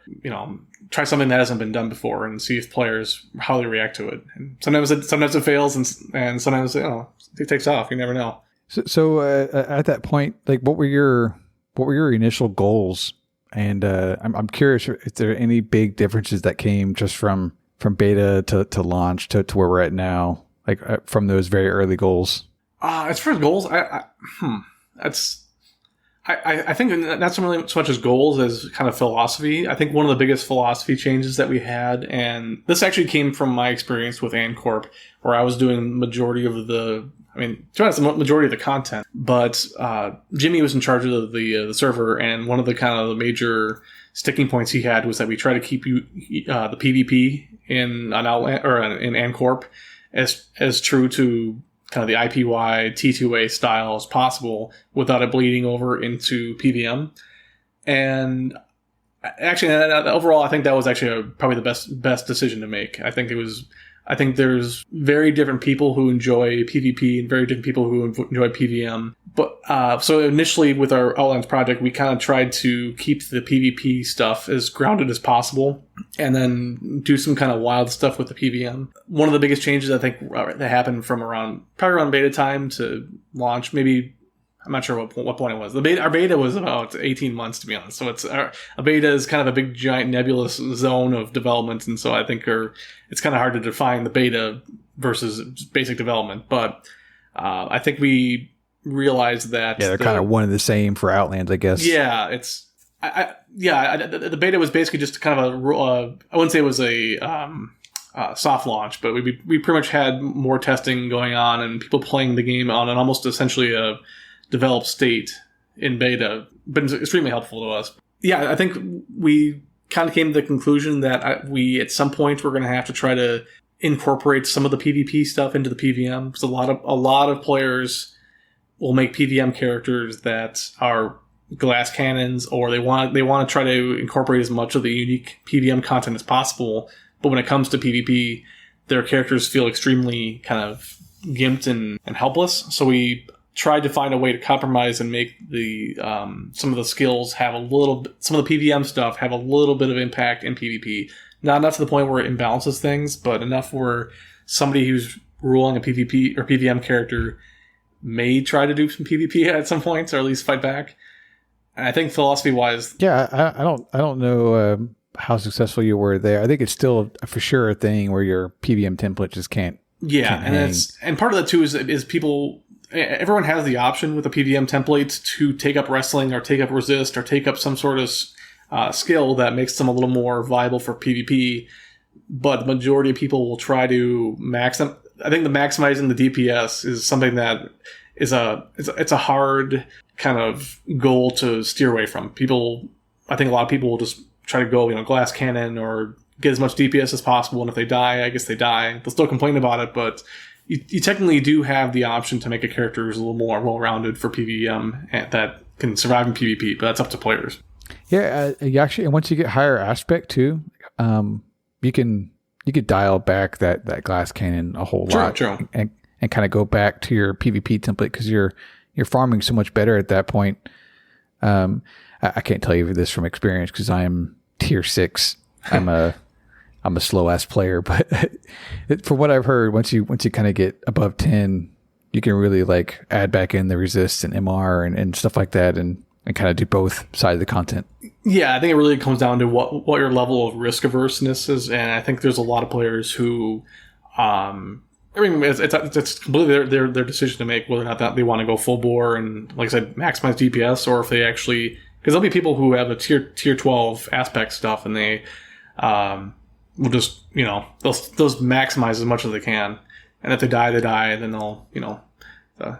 try something that hasn't been done before and see if players, how they react to it. And sometimes it fails, and sometimes it takes off. You never know. So at that point, like, what were your initial goals? And I'm curious if there are any big differences that came just from beta to launch to where we're at now, like from those very early goals. As far as goals, I think not so much as goals as kind of philosophy. I think one of the biggest philosophy changes that we had, and this actually came from my experience with AnCorp, where I was doing majority of the majority of the content, but Jimmy was in charge of the server, and one of the kind of the major sticking points he had was that we try to keep the PvP in Outland or in AnCorp as true to kind of the IPY T2A style as possible without it bleeding over into PVM. And actually, overall, I think that was actually probably the best decision to make. I think there's very different people who enjoy PvP and very different people who enjoy PVM. But so initially with our Outlands project, we kind of tried to keep the PvP stuff as grounded as possible and then do some kind of wild stuff with the PVM. One of the biggest changes I think that happened from probably around beta time to launch, maybe, I'm not sure what point it was. Our beta was about 18 months, to be honest. So a beta is kind of a big, giant, nebulous zone of development. And so I think it's kind of hard to define the beta versus basic development. But I think we realized that... Yeah, they're kind of one and the same for Outlands, I guess. Yeah, the beta was basically just kind of I wouldn't say it was a soft launch, but we pretty much had more testing going on and people playing the game on an almost essentially a developed state in beta, but it's extremely helpful to us. Yeah, I think we kind of came to the conclusion that we at some point we're going to have to try to incorporate some of the PvP stuff into the PVM, because a lot of players will make PVM characters that are glass cannons, or they want to try to incorporate as much of the unique PVM content as possible. But when it comes to PvP, their characters feel extremely kind of gimped and helpless. So we tried to find a way to compromise and make the some of the skills have some of the PVM stuff have a little bit of impact in PvP. Not enough to the point where it imbalances things, but enough where somebody who's ruling a PvP or PVM character may try to do some PvP at some points, or at least fight back. And I think philosophy-wise... Yeah, I don't know how successful you were there. I think it's still for sure a thing where your PVM template just can't... Yeah, can't and part of that too is people... Everyone has the option with a PVM template to take up wrestling or take up resist or take up some sort of skill that makes them a little more viable for PvP. But the majority of people will try to max them. I think the maximizing the DPS is something that is it's a hard kind of goal to steer away from. I think a lot of people will just try to go, glass cannon or get as much DPS as possible. And if they die, I guess they die. They'll still complain about it, but you technically do have the option to make a character who's a little more well-rounded for PvM and that can survive in PvP, but that's up to players. Yeah, you actually, and once you get higher aspect too, you could dial back that glass cannon a whole lot. True. And kind of go back to your PvP template because you're farming so much better at that point. I can't tell you this from experience because I am tier 6. I'm a slow ass player, but from what I've heard, once you kind of get above 10, you can really like add back in the resist and MR and stuff like that, and kind of do both sides of the content. Yeah, I think it really comes down to what your level of risk averseness is, and I think there's a lot of players who, it's completely their decision to make whether or not that they want to go full bore and, like I said, maximize DPS, or if they actually, because there'll be people who have a tier 12 aspect stuff and they will just they'll maximize as much as they can, and if they die, then they'll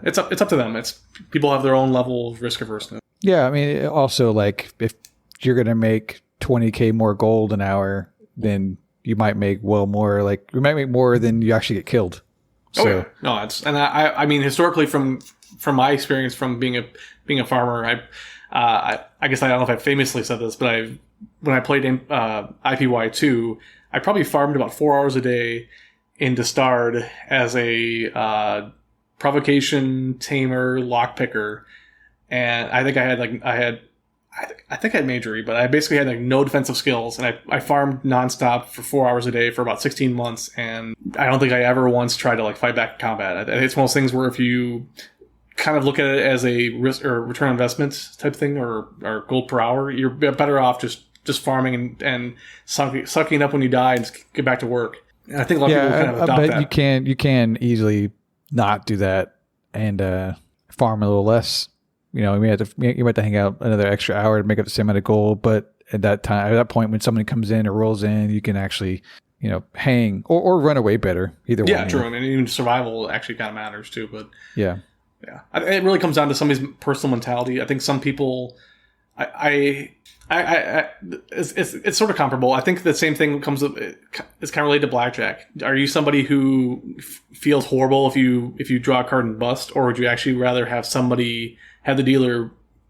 it's up to them. It's people have their own level of risk averseness. Yeah, I mean, also, like, if you're going to make 20K more gold an hour, then you might make more, like, you might make more than you actually get killed. So. Oh, yeah. No, I mean, historically, from my experience from being a farmer, I guess I don't know if I famously said this, but when I played IPY2, I probably farmed about 4 hours a day into Starred as a provocation, tamer, lockpicker. And I think I had majory, but I basically had like no defensive skills, and I farmed nonstop for 4 hours a day for about 16 months, and I don't think I ever once tried to like fight back in combat. It's one of those things where if you kind of look at it as a risk or return on investment type thing, or gold per hour, you're better off just farming and sucking up when you die and just get back to work. And I think a lot of people kind of adopt I that. bet you can easily not do that and farm a little less. You know, you might have to hang out another extra hour to make up the same amount of gold, but at that point when somebody comes in or rolls in, you can actually, you know, hang or run away better. Either way. Yeah, true. And even survival actually kind of matters too. But yeah. It really comes down to somebody's personal mentality. I think some people, it's sort of comparable. I think the same thing it's kind of related to blackjack. Are you somebody who feels horrible if you draw a card and bust, or would you actually rather have somebody have the dealer,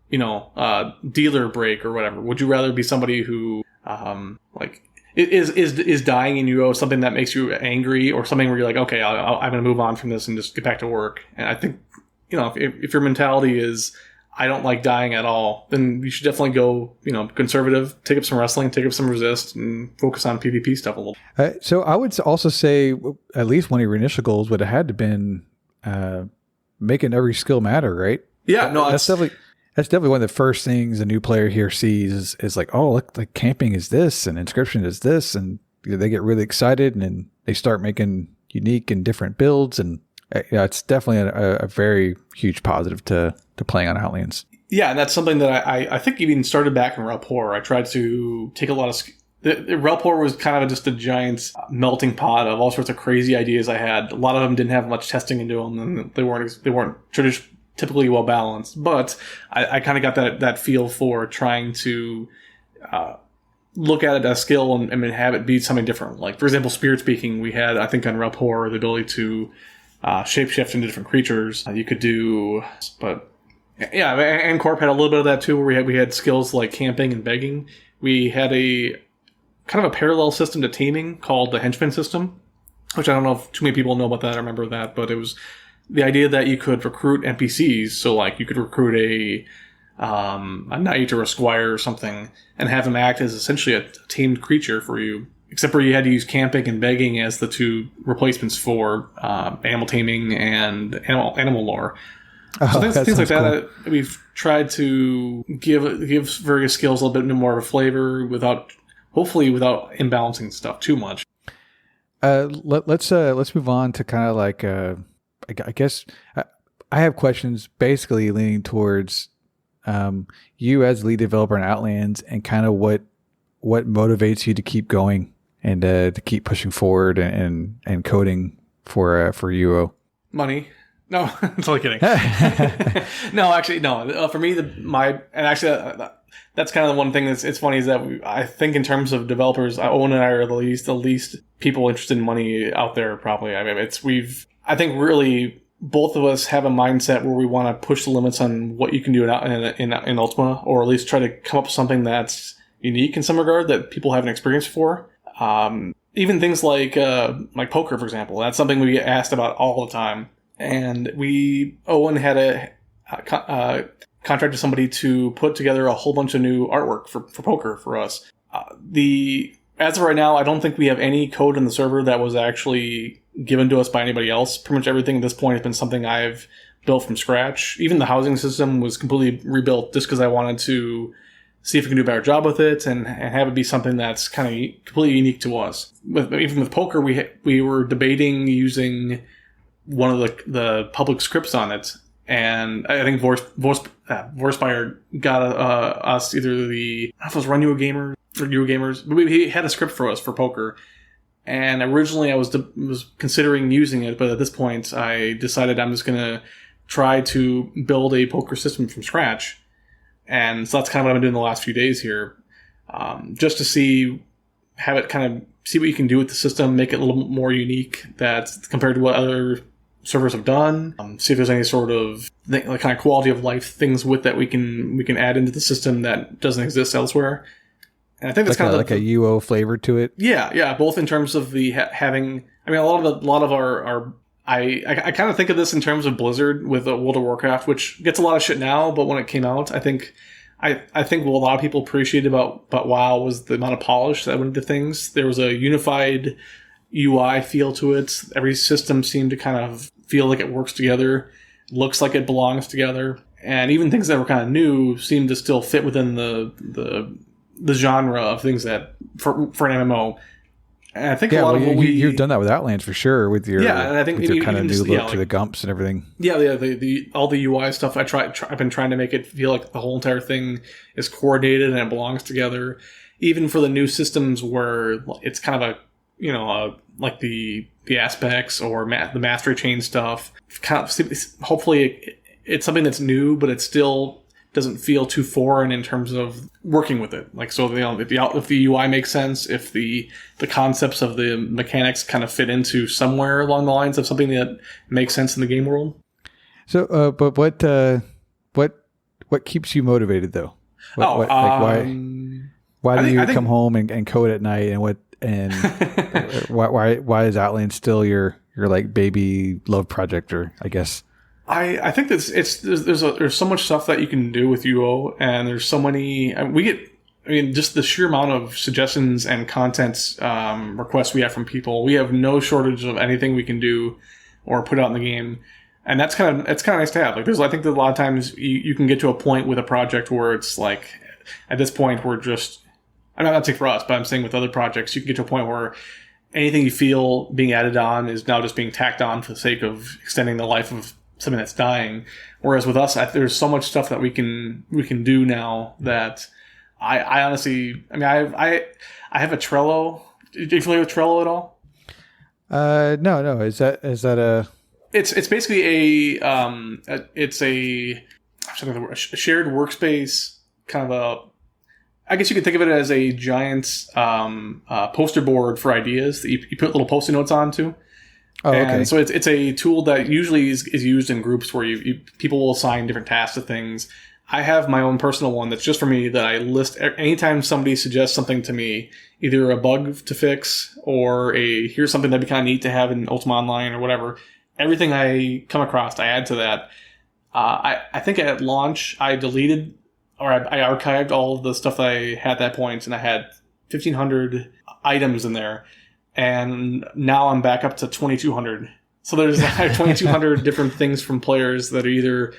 you know, dealer break or whatever? Would you rather be somebody who like is dying and you owe something that makes you angry, or something where you're like, okay, I'm going to move on from this and just get back to work? And I think, you know, if your mentality is, I don't like dying at all, then you should definitely go, you know, conservative, take up some wrestling, take up some resist, and focus on PvP stuff a little. So I would also say at least one of your initial goals would have had to been making every skill matter, right? Yeah, no, that's definitely one of the first things a new player here sees is like, oh, look, like camping is this and inscription is this, and you know, they get really excited and then they start making unique and different builds, and yeah, it's definitely a very huge positive to playing on Outlands. Yeah, and that's something that I think even started back in Relpor. I tried to take a lot of... Relpor was kind of just a giant melting pot of all sorts of crazy ideas I had. A lot of them didn't have much testing into them, and they weren't typically well balanced. But I kind of got that feel for trying to look at it as skill and have it be something different. Like, for example, spirit speaking, we had, I think on Relpor, the ability to shapeshift into different creatures. You could do, but yeah, and Corp had a little bit of that too, where we had skills like camping and begging. We had a kind of a parallel system to taming called the Henchman System, which I don't know if too many people know about that. I remember that, but it was the idea that you could recruit NPCs. So like you could recruit a knight or a squire or something and have them act as essentially a tamed creature for you. Except for you had to use camping and begging as the two replacements for animal taming and animal lore. So things like that. Cool. We've tried to give various skills a little bit more of a flavor hopefully without imbalancing stuff too much. Let's move on to kind of like I guess I have questions basically leaning towards you as lead developer in Outlands and kind of what motivates you to keep going and to keep pushing forward and coding for UO. Money. No, I'm totally kidding. No, actually, no. For me, that's kind of the one thing it's funny is that I think in terms of developers, Owen and I are the least people interested in money out there. Probably. I mean, I think really both of us have a mindset where we want to push the limits on what you can do in Ultima, or at least try to come up with something that's unique in some regard that people haven't experienced before. Even things like poker, for example. That's something we get asked about all the time. And Owen had a contracted somebody to put together a whole bunch of new artwork for poker for us. As of right now, I don't think we have any code in the server that was actually given to us by anybody else. Pretty much everything at this point has been something I've built from scratch. Even the housing system was completely rebuilt just because I wanted to see if we can do a better job with it and have it be something that's kind of completely unique to us. Even with poker, we were debating using one of the public scripts on it, and I think Vorspire got us either the, I don't know if it was Run You a Gamer or You Gamers, but he had a script for us for poker. And originally I was considering using it, but at this point I decided I'm just going to try to build a poker system from scratch. And so that's kind of what I've been doing the last few days here, just to see what you can do with the system, make it a little more unique compared to what other servers have done. See if there's any sort of kind of quality of life things with that we can add into the system that doesn't exist elsewhere. And I think that's kind of like a UO flavor to it. Yeah, both in terms of the having. I mean, a lot of our I kind of think of this in terms of Blizzard with World of Warcraft, which gets a lot of shit now, but when it came out, I think what a lot of people appreciated about WoW was the amount of polish that went into things. There was a unified UI feel to it. Every system seemed to kind of feel like it works together. looks like it belongs together. And even things that were kind of new seem to still fit within the genre of things that for an MMO. And I think a lot of what you've done that with Outlands for sure with your and I think with your kind of new just, look to the Gumps and everything. Yeah, the all the UI stuff. I've been trying to make it feel like the whole entire thing is coordinated and it belongs together. Even for the new systems where it's kind of like the aspects or the mastery chain stuff. Kind of, hopefully it's something that's new, but it still doesn't feel too foreign in terms of working with it. Like, so, if the UI makes sense, if the concepts of the mechanics kind of fit into somewhere along the lines of something that makes sense in the game world. So, but what keeps you motivated though? Why do you come home and code at night, and why is Outland still your like baby love project, or I guess? I think there's so much stuff that you can do with UO, and there's so many. Just the sheer amount of suggestions and content requests we have from people. We have no shortage of anything we can do or put out in the game, and it's kind of nice to have. Like, I think that a lot of times you can get to a point with a project where it's like, at this point we're just. I'm not saying for us, but I'm saying with other projects, you can get to a point where anything you feel being added on is now just being tacked on for the sake of extending the life of something that's dying. Whereas with us, there's so much stuff that we can do now that I honestly, I have a Trello. Are you familiar with Trello at all? No. Is that a? It's basically a shared workspace, kind of a. I guess you could think of it as a giant poster board for ideas that you put little Post-it notes onto. Oh, okay. And so it's a tool that usually is used in groups where people will assign different tasks to things. I have my own personal one that's just for me that I list anytime somebody suggests something to me, either a bug to fix or here's something that'd be kind of neat to have in Ultima Online or whatever. Everything I come across, I add to that. I think at launch I deleted or I archived all of the stuff that I had at that point, and I had 1,500 items in there. And now I'm back up to 2,200. So there's like 2,200 different things from players that are either,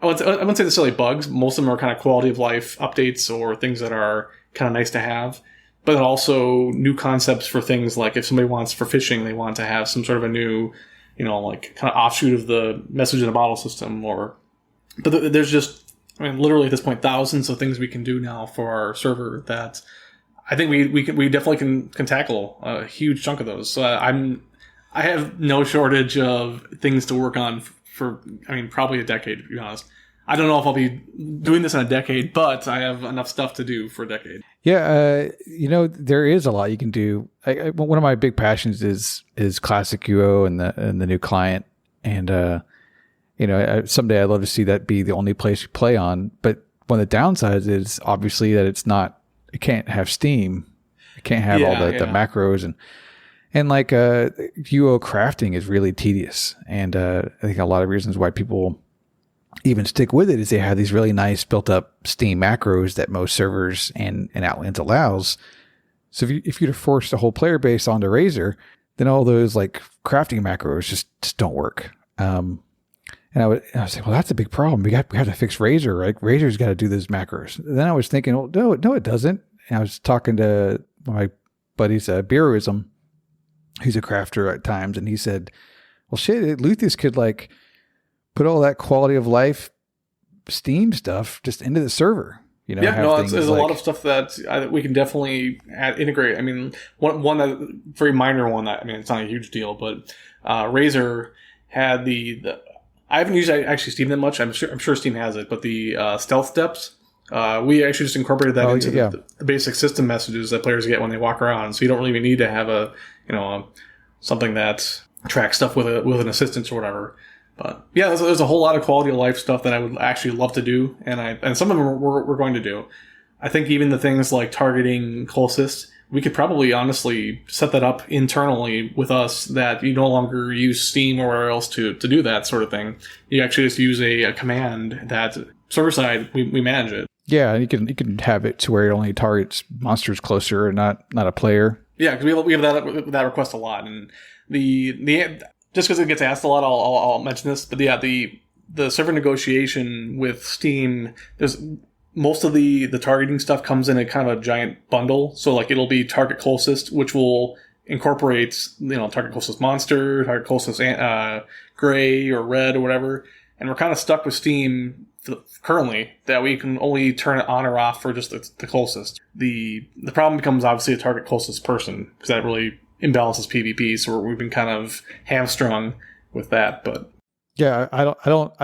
I wouldn't say necessarily bugs. Most of them are kind of quality of life updates or things that are kind of nice to have. But then also new concepts for things like if somebody wants for fishing, they want to have some sort of a new, like kind of offshoot of the message in a bottle system. But there's just, literally at this point, thousands of things we can do now for our server that I think we definitely can tackle a huge chunk of those. So I have no shortage of things to work on for probably a decade, to be honest. I don't know if I'll be doing this in a decade, but I have enough stuff to do for a decade. Yeah, there is a lot you can do. One of my big passions is classic UO and the new client, and someday I'd love to see that be the only place you play on. But one of the downsides is obviously that it can't have Steam. It can't have all the macros and like UO crafting is really tedious. And I think a lot of reasons why people even stick with it is they have these really nice built up Steam macros that most servers and Outlands allows. So if you'd have forced the whole player base onto Razor, then all those like crafting macros just don't work. And I was like, well, that's a big problem. We have to fix Razor, right? Razor's got to do those macros. And then I was thinking, well, no, it doesn't. And I was talking to one of my buddies, Beeroism, who's a crafter at times, and he said, well, shit, Luthius could like put all that quality of life Steam stuff just into the server. There's a lot of stuff that we can definitely integrate. One that very minor one that it's not a huge deal, but Razor had the I haven't used actually Steam that much. I'm sure Steam has it, but the stealth steps, we actually just incorporated that into the basic system messages that players get when they walk around. So you don't really need to have something that tracks stuff with an assistant or whatever. But yeah, there's a whole lot of quality of life stuff that I would actually love to do, and some of them we're going to do. I think even the things like targeting closest, we could probably honestly set that up internally with us, that you no longer use Steam or wherever else to do that sort of thing. You actually just use a command that server side we manage it. Yeah, you can have it to where it only targets monsters closer and not a player. Yeah, because we have that request a lot, and the just because it gets asked a lot, I'll mention this. But the the server negotiation with Steam, there's most of the targeting stuff comes in a kind of a giant bundle. So like it'll be target closest, which will incorporate, target closest monster, target closest gray or red or whatever. And we're kind of stuck with Steam currently that we can only turn it on or off for just the closest. The problem becomes obviously a target closest person, because that really imbalances PvP. So we've been kind of hamstrung with that. But yeah, I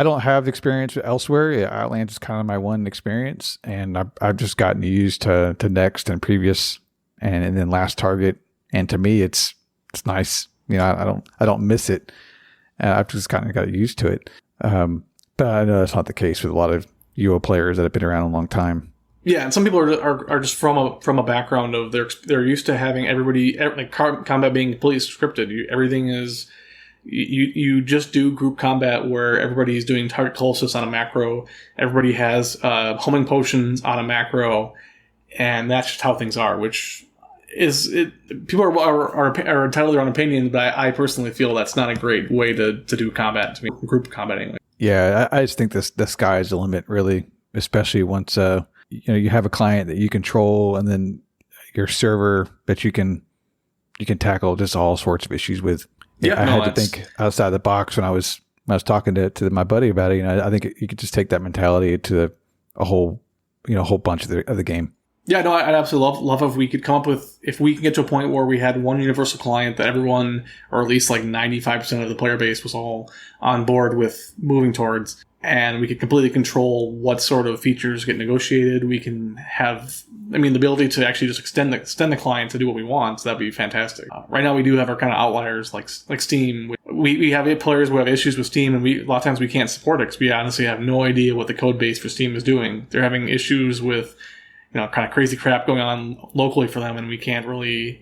don't have experience elsewhere. Yeah, Outlands is kind of my one experience, and I've just gotten used to Next and Previous, and then Last Target, and to me it's nice. I don't miss it. I've just kind of got used to it. But I know that's not the case with a lot of UO players that have been around a long time. Yeah, and some people are just from a background of they're used to having everybody, like combat being completely scripted. Everything is you just do group combat where everybody's doing target closest on a macro. Everybody has homing potions on a macro, and that's just how things are. Which is people are entitled to their own opinions, but I personally feel that's not a great way to do combat. To me, group combat anyway. Yeah, I just think the sky is the limit, really, especially once you have a client that you control, and then your server that you can tackle just all sorts of issues with. Yeah, I had to think outside the box when I was talking to my buddy about it. I think you could just take that mentality to a whole bunch of the game. Yeah, no, I'd absolutely love if we could come up with, if we can get to a point where we had one universal client that everyone, or at least like 95% of the player base, was all on board with moving towards, and we could completely control what sort of features get negotiated. We can have, the ability to actually just extend the client to do what we want. So that'd be fantastic. Right now we do have our kind of outliers like Steam. We have players who have issues with Steam, and a lot of times we can't support it because we honestly have no idea what the code base for Steam is doing. They're having issues with kind of crazy crap going on locally for them, and we can't really,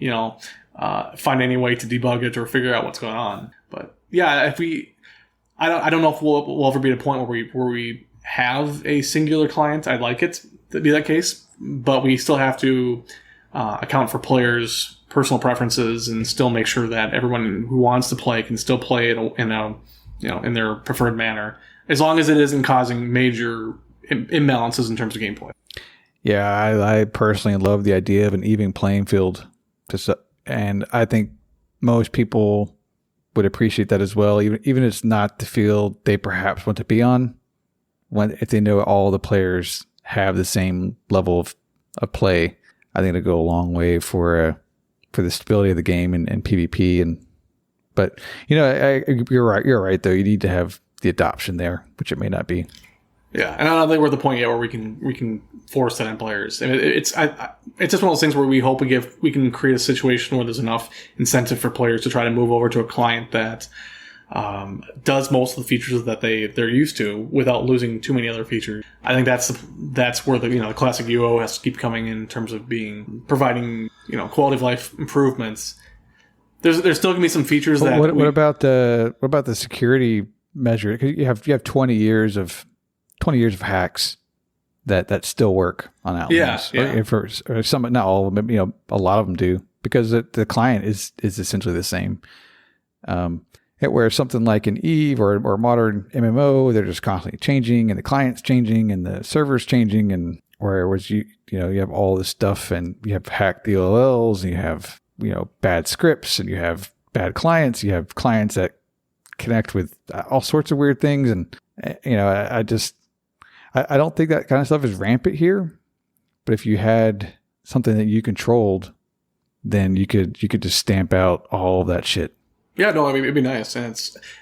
find any way to debug it or figure out what's going on. But yeah, I don't know if we'll ever be at a point where we have a singular client. I'd like it to be that case, but we still have to account for players' personal preferences and still make sure that everyone who wants to play can still play it in their preferred manner, as long as it isn't causing major imbalances in terms of gameplay. Yeah, I personally love the idea of an even playing field, and I think most people would appreciate that as well, even if it's not the field they perhaps want to be on, if they know all the players have the same level of play. I think it'll go a long way for the stability of the game and PvP. But you're right though. You need to have the adoption there, which it may not be. Yeah, and I don't think we're at the point yet where we can force that on players. It's just one of those things where we hope we can create a situation where there's enough incentive for players to try to move over to a client that does most of the features that they're used to without losing too many other features. I think that's where the classic UO has to keep coming in terms of providing quality of life improvements. There's still gonna be some features that. What about the security measure? 'Cause you have 20 years of hacks that still work on Outlands. Yeah. For some, not all of them, a lot of them do, because the client is essentially the same. Where something like an Eve or modern MMO, they're just constantly changing, and the client's changing, and the server's changing, and whereas you have all this stuff, and you have hacked DLLs, and you have bad scripts, and you have bad clients, you have clients that connect with all sorts of weird things, and I don't think that kind of stuff is rampant here, but if you had something that you controlled, then you could just stamp out all of that shit. Yeah, no, it'd be nice, and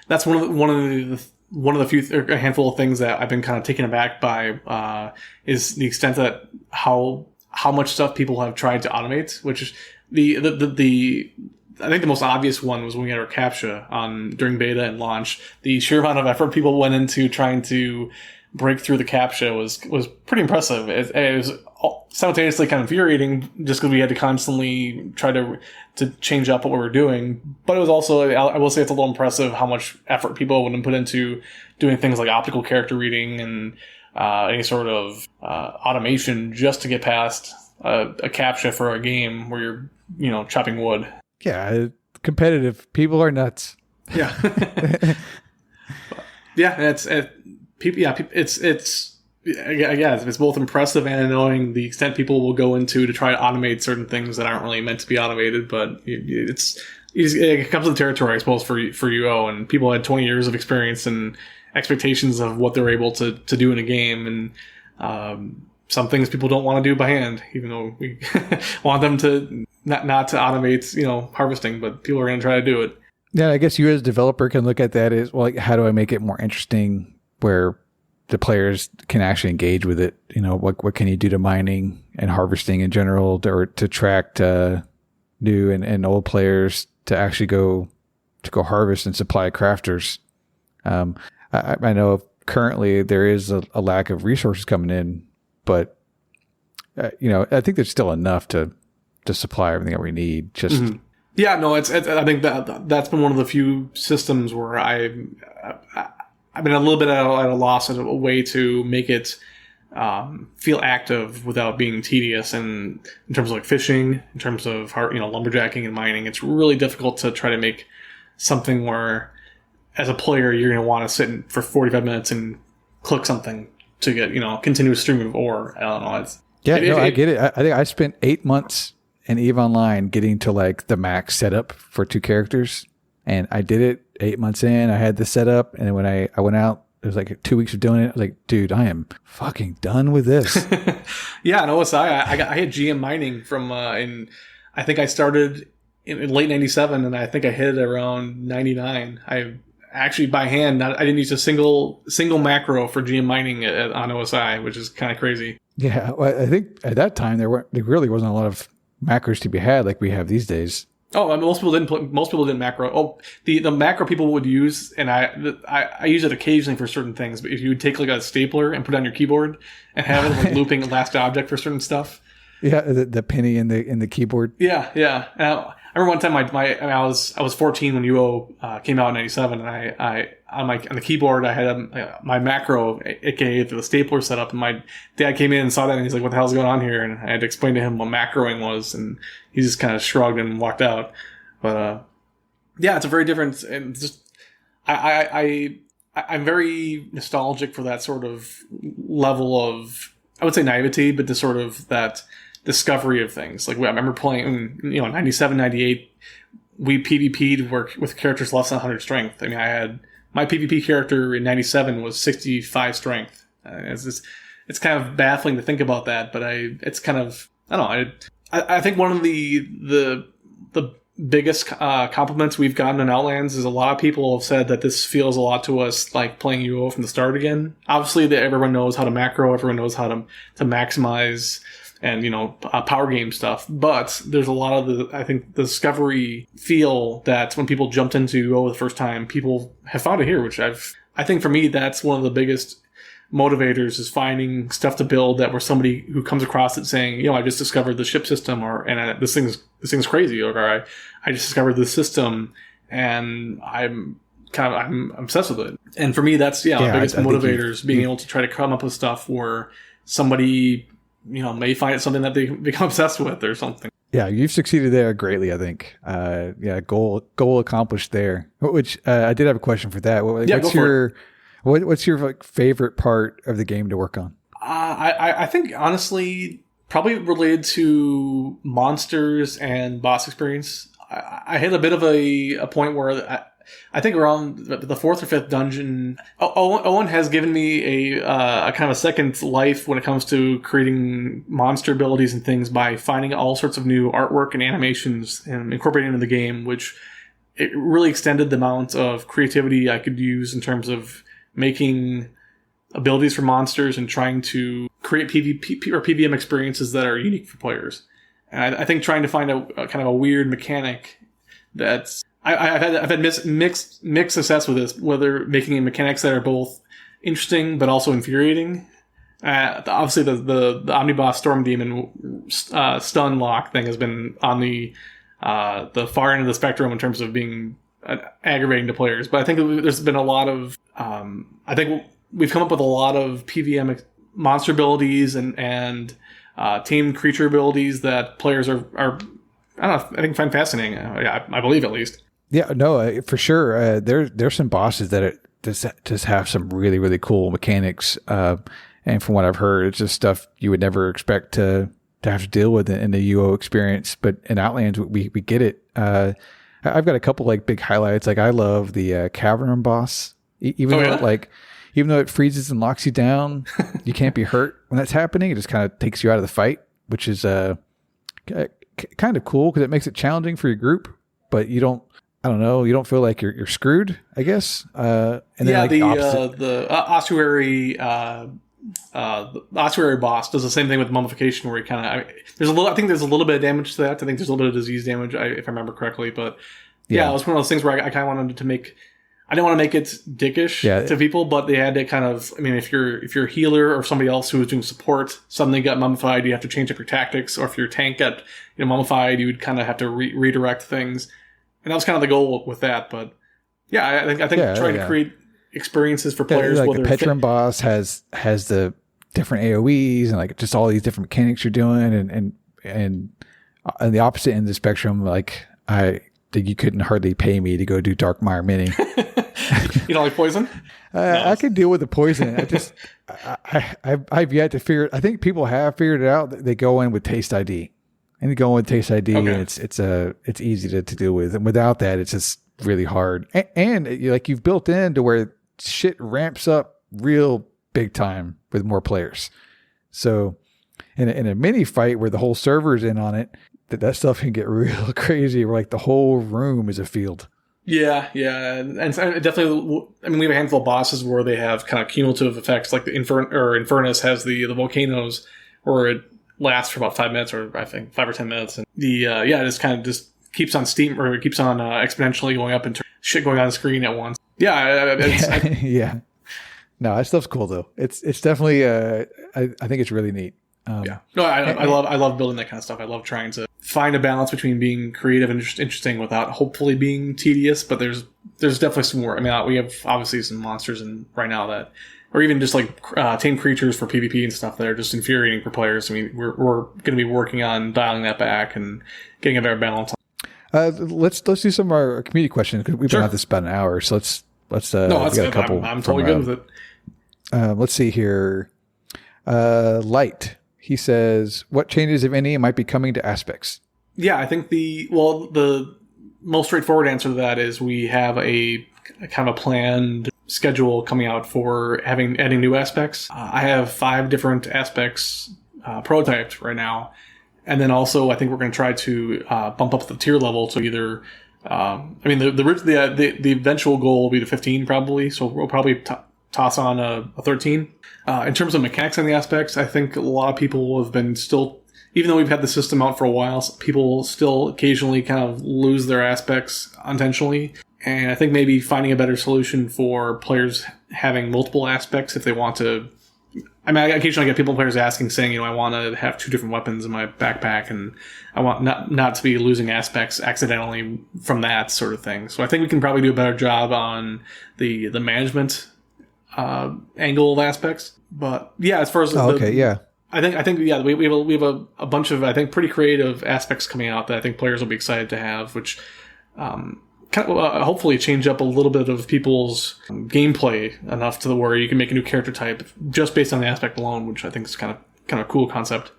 that's one of the few, a handful of things that I've been kind of taken aback by is the extent that how much stuff people have tried to automate. Which is I think the most obvious one was when we had our CAPTCHA during beta and launch. The sheer amount of effort people went into trying to break through the CAPTCHA was pretty impressive. It was simultaneously kind of infuriating just because we had to constantly try to change up what we were doing. But it was also, I will say, it's a little impressive how much effort people would have put into doing things like optical character reading and any sort of automation just to get past a CAPTCHA for a game where you're chopping wood. Yeah, competitive people are nuts. Yeah. Yeah, people, it's both impressive and annoying the extent people will go into to try to automate certain things that aren't really meant to be automated. But it comes with the territory, I suppose, for UO, and people had 20 years of experience and expectations of what they're able to do in a game, and some things people don't want to do by hand, even though we want them to not to automate, harvesting, but people are going to try to do it. Yeah, I guess you as a developer can look at that as, well, like, how do I make it more interesting where the players can actually engage with it? What can you do to mining and harvesting in general to attract new and old players to actually go harvest and supply crafters? I know currently there is a lack of resources coming in, but I think there's still enough to supply everything that we need. Just Yeah, no, it's I think that's been one of the few systems where I've been a little bit at a loss of a way to make it feel active without being tedious. And in terms of like fishing, in terms of lumberjacking and mining, it's really difficult to try to make something where, as a player, you're going to want to sit for 45 minutes and click something to get continuous stream of ore. I don't know. I get it. I think I spent 8 months in EVE Online getting to like the max setup for 2 characters, and I did it 8 months in. I had the setup, and when I went out, it was like 2 weeks of doing it. I was like, dude, I am fucking done with this. Yeah, no, I had GM mining from I think I started in late 97, and I think I hit it around 99. I actually by hand, I didn't use a single macro for GM mining on OSI, which is kind of crazy. Yeah, well, I think at that time there really wasn't a lot of macros to be had like we have these days. Oh, I mean, most people didn't macro. Oh, the macro people would use, and I use it occasionally for certain things. But if you would take like a stapler and put it on your keyboard and have it like looping last object for certain stuff. Yeah, the penny in the keyboard. Yeah. And I remember one time I was 14 when UO came out in 97, and I on the keyboard I had my macro, aka the stapler set up, and my dad came in and saw that, and he's like, "What the hell's going on here?" And I had to explain to him what macroing was, and he just kind of shrugged and walked out. But yeah, it's a very different, and just I'm very nostalgic for that sort of level of, I would say, naivety, but the sort of that discovery of things. Like, I remember playing, 97, 98, we PvP'd with characters less than 100 strength. I mean, I had my PvP character in 97 was 65 strength. It's kind of baffling to think about that, but it's kind of, I don't know. I think one of the biggest compliments we've gotten in Outlands is a lot of people have said that this feels a lot to us like playing UO from the start again. Obviously, everyone knows how to macro, everyone knows how to maximize and power game stuff, but there's a lot of the discovery feel that when people jumped into UO the first time, people have found it here, which I think for me that's one of the biggest motivators, is finding stuff to build that where somebody who comes across it saying, I just discovered the ship system, this thing's crazy, or I just discovered this system and I'm obsessed with it. And for me, that's the biggest motivators, being able to try to come up with stuff where somebody may find it something that they become obsessed with or something. Yeah, you've succeeded there greatly, I think. Goal accomplished there. Which I did have a question for that. What's your favorite part of the game to work on? I think honestly, probably related to monsters and boss experience. I hit a bit of a point where I think around the 4th or 5th dungeon, Owen has given me a kind of a second life when it comes to creating monster abilities and things by finding all sorts of new artwork and animations and incorporating into the game, which it really extended the amount of creativity I could use in terms of making abilities for monsters and trying to create PvP or PvM experiences that are unique for players. And I think trying to find a kind of a weird mechanic that's I've had mixed success with this, whether making mechanics that are both interesting but also infuriating. Obviously, the Omniboss Storm Demon stun lock thing has been on the far end of the spectrum in terms of being aggravating to players. But I think there's been a lot of I think we've come up with a lot of PvM monster abilities and tame creature abilities that players are I don't know, I think find fascinating. I believe, at least. Yeah, no, for sure. There's some bosses that just have some really, really cool mechanics. And from what I've heard, it's just stuff you would never expect to have to deal with in the UO experience. But in Outlands, we get it. I've got a couple like big highlights. Like I love the cavern boss, even though it freezes and locks you down, you can't be hurt when that's happening. It just kind of takes you out of the fight, which is kind of cool because it makes it challenging for your group, but you don't feel like you're screwed, I guess. And then the ossuary boss does the same thing with mummification, where he kind of I think there's a little bit of damage to that. I think there's a little bit of disease damage, if I remember correctly. But it was one of those things where I kind of wanted to make. I didn't want to make it dickish to people, but they had to kind of. I mean, if you're a healer or somebody else who was doing support suddenly got mummified, you have to change up your tactics. Or if your tank got mummified, you would kind of have to redirect things. And that was kind of the goal with that. But yeah, I think trying to create experiences for players. Like the Petron boss has the different AoEs and like just all these different mechanics you're doing, and on the opposite end of the spectrum, like I think you couldn't hardly pay me to go do Darkmire Mini. You don't like poison? No. I can deal with the poison. I've yet to figure. I think people have figured it out. They go in with Taste ID, and they go in with Taste ID, and it's easy to deal with. And without that, it's just really hard. And you've built in to where shit ramps up real big time with more players. So in a mini fight where the whole server's in on it, that stuff can get real crazy. Where like the whole room is a field. Yeah. And definitely, I mean, we have a handful of bosses where they have kind of cumulative effects, like the Infernus has the volcanoes where it lasts for about 5 minutes, or I think 5 or 10 minutes. And it just kind of just keeps on steam, or it keeps on exponentially going up and shit going on the screen at once. Yeah. No, that stuff's cool though. It's definitely, I think it's really neat. No, I love building that kind of stuff. I love trying to find a balance between being creative and interesting without hopefully being tedious. But there's definitely some more. I mean, we have obviously some monsters right now that, or even just like tame creatures for PvP and stuff that are just infuriating for players. I mean, we're going to be working on dialing that back and getting a better balance. Let's do some of our community questions because we've been at this about an hour. So let's no, that's good. I'm totally good with it. Let's see here. Light. He says, what changes, if any, might be coming to Aspects? Yeah, I think the most straightforward answer to that is we have a kind of a planned schedule coming out for adding new aspects. I have 5 different aspects prototyped right now. And then also I think we're going to try to bump up the tier level to either, the eventual goal will be to 15 probably. So we'll probably toss on a 13. In terms of mechanics on the aspects, I think a lot of people have been still, even though we've had the system out for a while, people still occasionally kind of lose their aspects unintentionally. And I think maybe finding a better solution for players having multiple aspects if they want to. I mean, I occasionally get players asking, saying, I want to have 2 different weapons in my backpack, and I want not to be losing aspects accidentally from that sort of thing. So I think we can probably do a better job on the management angle of aspects. But yeah, as far as I think we have a bunch of, I think, pretty creative aspects coming out that I think players will be excited to have, which hopefully change up a little bit of people's gameplay enough to where you can make a new character type just based on the aspect alone, which I think is kind of a cool concept.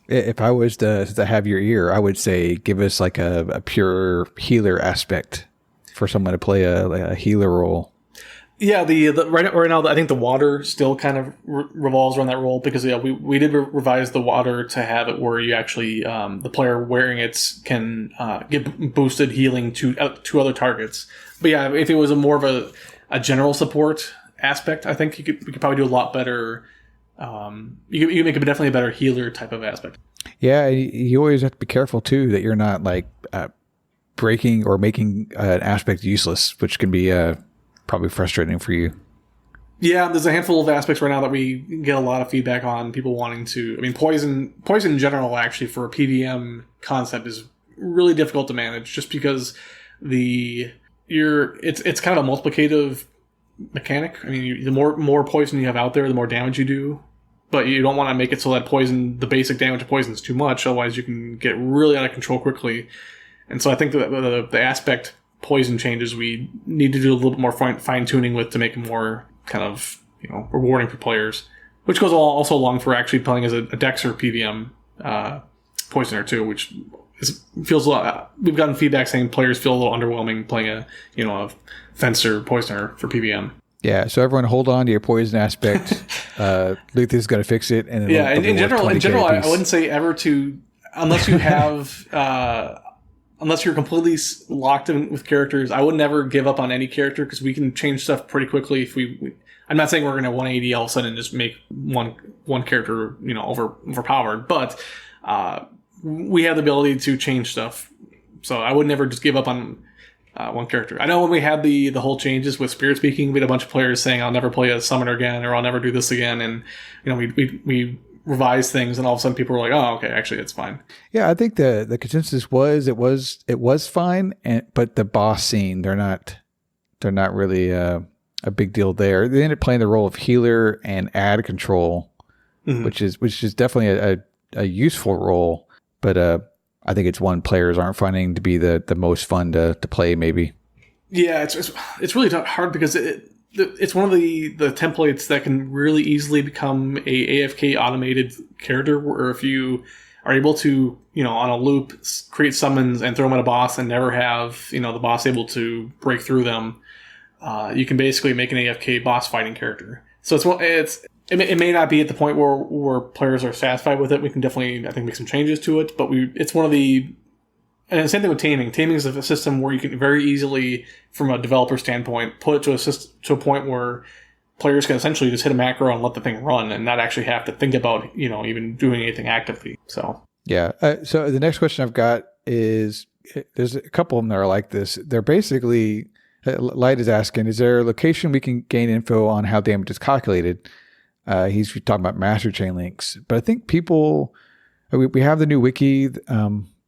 If I was to have your ear, I would say give us like a pure healer aspect for someone to play a healer role. Yeah, right now I think the water still kind of revolves around that role because we did revise the water to have it where you actually the player wearing it can get boosted healing to other targets. But yeah, if it was more of a general support aspect, I think we could probably do a lot better. You can make it definitely a better healer type of aspect. Yeah, you always have to be careful too that you're not like breaking or making an aspect useless, which can be probably frustrating for you. Yeah, there's a handful of aspects right now that we get a lot of feedback on. People wanting to. I mean, poison in general, actually, for a PVM concept is really difficult to manage, just because it's kind of a multiplicative mechanic. I mean, the more poison you have out there, the more damage you do. But you don't want to make it so that the basic damage of poison is too much. Otherwise, you can get really out of control quickly. And so I think the aspect poison changes we need to do a little bit more fine tuning with to make it more kind of rewarding for players, which goes also along for actually playing as a Dex or PVM poisoner too, which feels a lot. We've gotten feedback saying players feel a little underwhelming playing a fencer poisoner for PVM. Yeah, so everyone hold on to your poison aspect. Luthius is going to fix it. And in general, I wouldn't say ever to, unless you have, unless you're completely locked in with characters, I would never give up on any character because we can change stuff pretty quickly. If I'm not saying we're going to 180 all of a sudden and just make one character, overpowered, but we have the ability to change stuff. So I would never just give up on one character. I know when we had the whole changes with Spirit Speaking, we had a bunch of players saying, I'll never play a summoner again, or I'll never do this again. And, we revised things and all of a sudden people were like, oh, okay, actually it's fine. Yeah. I think the consensus was, it was fine. But the boss scene, they're not really a big deal there. They ended up playing the role of healer and ad control, which is definitely a useful role. But, I think it's one players aren't finding to be the most fun to play, maybe. Yeah, it's really hard because it's one of the templates that can really easily become a AFK automated character, where if you are able to, on a loop, create summons and throw them at a boss and never have, the boss able to break through them, you can basically make an AFK boss fighting character. So it may not be at the point where players are satisfied with it. We can definitely, I think, make some changes to it. But it's one of the, and the same thing with taming. Taming is a system where you can very easily, from a developer standpoint, put it to a point where players can essentially just hit a macro and let the thing run, and not actually have to think about even doing anything actively. So yeah. So the next question I've got is, there's a couple of them that are like this. They're basically, Light is asking, is there a location we can gain info on how damage is calculated? He's talking about master chain links, but I think we have the new wiki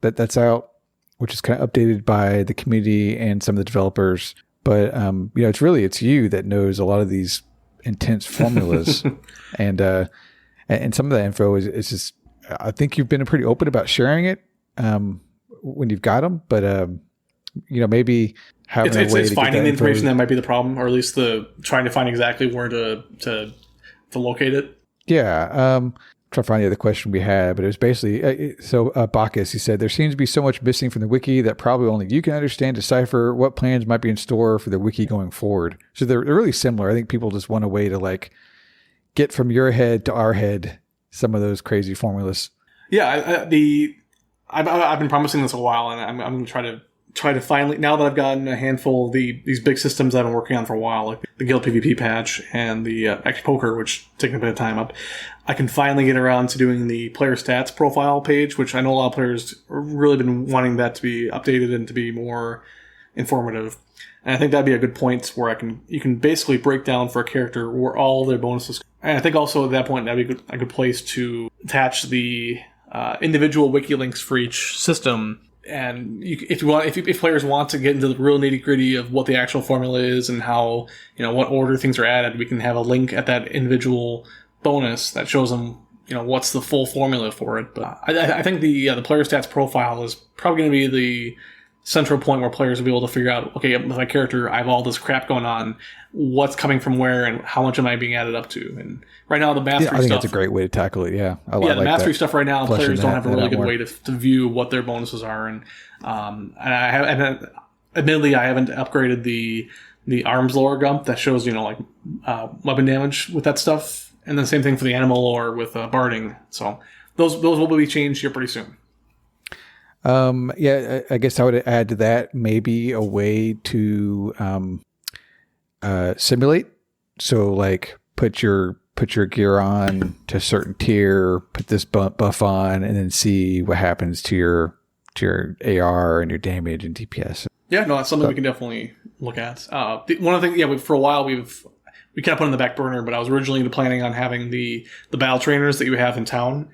that's out, which is kind of updated by the community and some of the developers. But it's you that knows a lot of these intense formulas, and some of that info is just. I think you've been pretty open about sharing it when you've got them, but maybe having a way it's to finding get the information that might be the problem, or at least trying to find exactly where to locate it. Yeah. Try to find the other question we had, but it was basically, Bacchus, he said, there seems to be so much missing from the wiki that probably only you can understand, decipher what plans might be in store for the wiki going forward. So they're really similar. I think people just want a way to get from your head to our head some of those crazy formulas. Yeah. I've been promising this a while, and I'm going to try to finally, now that I've gotten a handful of these big systems I've been working on for a while, like the Guild PvP patch and the X Poker, which taking a bit of time up, I can finally get around to doing the player stats profile page, which I know a lot of players have really been wanting that to be updated and to be more informative. And I think that'd be a good point where you can basically break down for a character where all their bonuses. And I think also at that point that'd be a good place to attach the individual wiki links for each system. And if players want to get into the real nitty gritty of what the actual formula is and how, what order things are added, we can have a link at that individual bonus that shows them, what's the full formula for it. But I think the player stats profile is probably going to be the central point where players will be able to figure out, okay, with my character, I have all this crap going on. What's coming from where and how much am I being added up to? And right now, the mastery stuff. I think that's a great way to tackle it. Yeah. The mastery stuff right now, players don't have a really good way to view what their bonuses are. And admittedly, I haven't upgraded the arms lore gump that shows, weapon damage with that stuff. And the same thing for the animal lore with barding. So those will be changed here pretty soon. I guess I would add to that maybe a way to simulate. So put your gear on to a certain tier, put this buff on, and then see what happens to your AR and your damage and DPS. Yeah, no, that's something we can definitely look at. One of the things, for a while we kind of put it in the back burner, but I was originally planning on having the battle trainers that you have in town,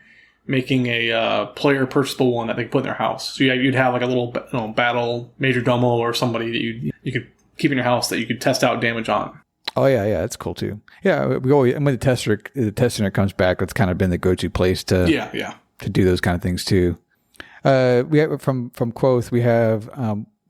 making a player purchasable one that they could put in their house. So you'd have a little battle major domo or somebody that you could keep in your house that you could test out damage on. Oh yeah, that's cool too. Yeah, we always, when the test center comes back, that's kind of been the go-to place to do those kind of things too. We have from Quoth, we have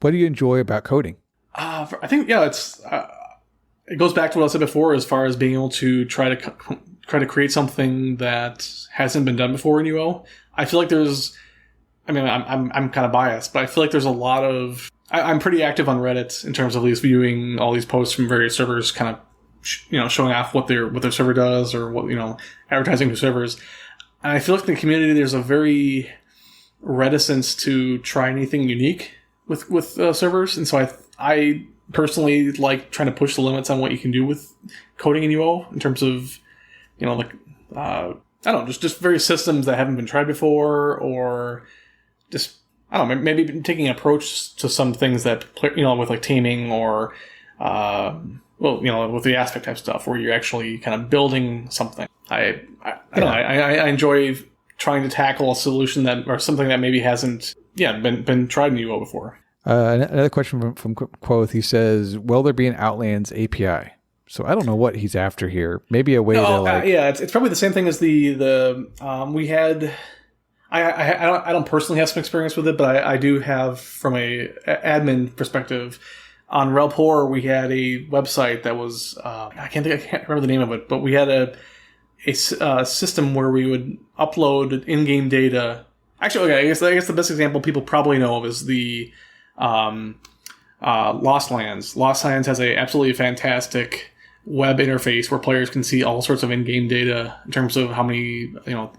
what do you enjoy about coding? I think it goes back to what I said before, as far as being able to try to create something that hasn't been done before in UO. I feel like I'm kind of biased, but I feel like there's a lot of. I'm pretty active on Reddit in terms of at least viewing all these posts from various servers, kind of showing off what their server does, or what advertising to servers. And I feel like in the community there's a very reticence to try anything unique with servers, and so I personally like trying to push the limits on what you can do with coding in UO in terms of I don't know, just various systems that haven't been tried before, or just I don't know, maybe taking an approach to some things that with like taming or with the aspect type stuff where you're actually kind of building something. I don't know. I enjoy trying to tackle a solution or something that maybe hasn't been tried in UO before. Another question from Quoth. He says, "Will there be an Outlands API?" So I don't know what he's after here. Maybe a way to it's probably the same thing as we had. I don't personally have some experience with it, but I do have from a admin perspective. On Relpor, we had a website that was I can't remember the name of it, but we had a system where we would upload in-game data. Actually, okay, I guess the best example people probably know of is the Lost Lands. Lost Lands has a absolutely fantastic web interface where players can see all sorts of in-game data in terms of how many,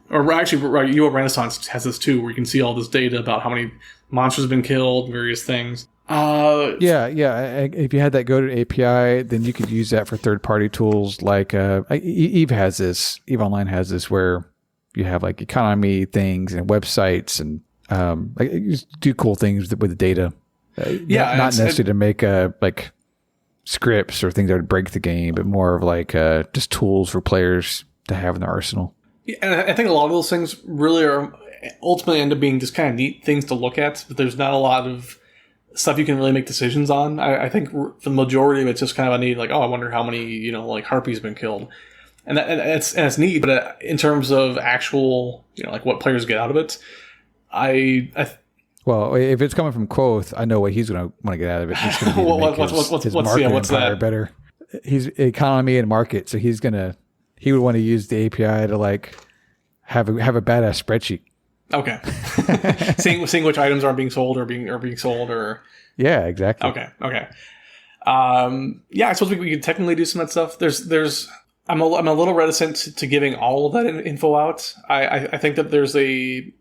or actually UO Renaissance has this too, where you can see all this data about how many monsters have been killed, various things. If you had that go-to API, then you could use that for third-party tools like Eve has this. Eve Online has this where you have like economy things and websites and you just do cool things with the data. Not necessarily to make like scripts or things that would break the game, but more of like just tools for players to have in their arsenal. Yeah, and I think a lot of those things really are ultimately end up being just kind of neat things to look at, but there's not a lot of stuff you can really make decisions on. I think for the majority of it's just kind of a need, like, I wonder how many, harpies have been killed. And it's neat, but in terms of actual, like what players get out of it, well, if it's coming from Quoth, I know what he's going to want to get out of it. He's going to his market empire better. He's economy and market, so he would want to use the API to like have a badass spreadsheet. Okay. seeing which items are being sold or being sold or. Yeah, exactly. Okay. I suppose we could technically do some of that stuff. I'm a little reticent to giving all of that info out. I think that there's we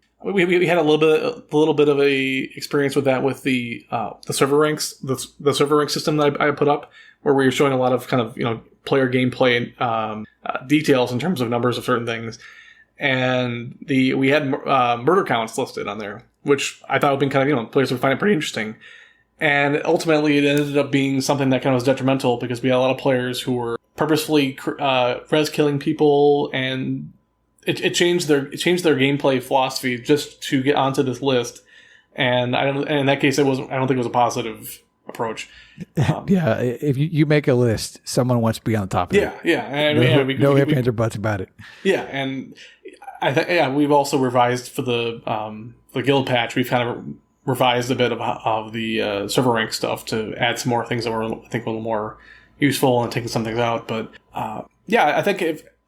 had a little bit of a experience with that with the server ranks, the server rank system that I put up, where we were showing a lot of kind of player gameplay details in terms of numbers of certain things, and we had murder counts listed on there, which I thought would be kind of players would find it pretty interesting, and ultimately it ended up being something that kind of was detrimental because we had a lot of players who were purposefully res killing people, and it changed their gameplay philosophy just to get onto this list. And in that case, I don't think it was a positive approach. If you make a list, someone wants to be on the top of it. No ifs, ands, or buts about it. Yeah, and I think we've also revised for the guild patch. We've kind of revised a bit of the server rank stuff to add some more things that were, I think, a little more useful and taking some things out. But I think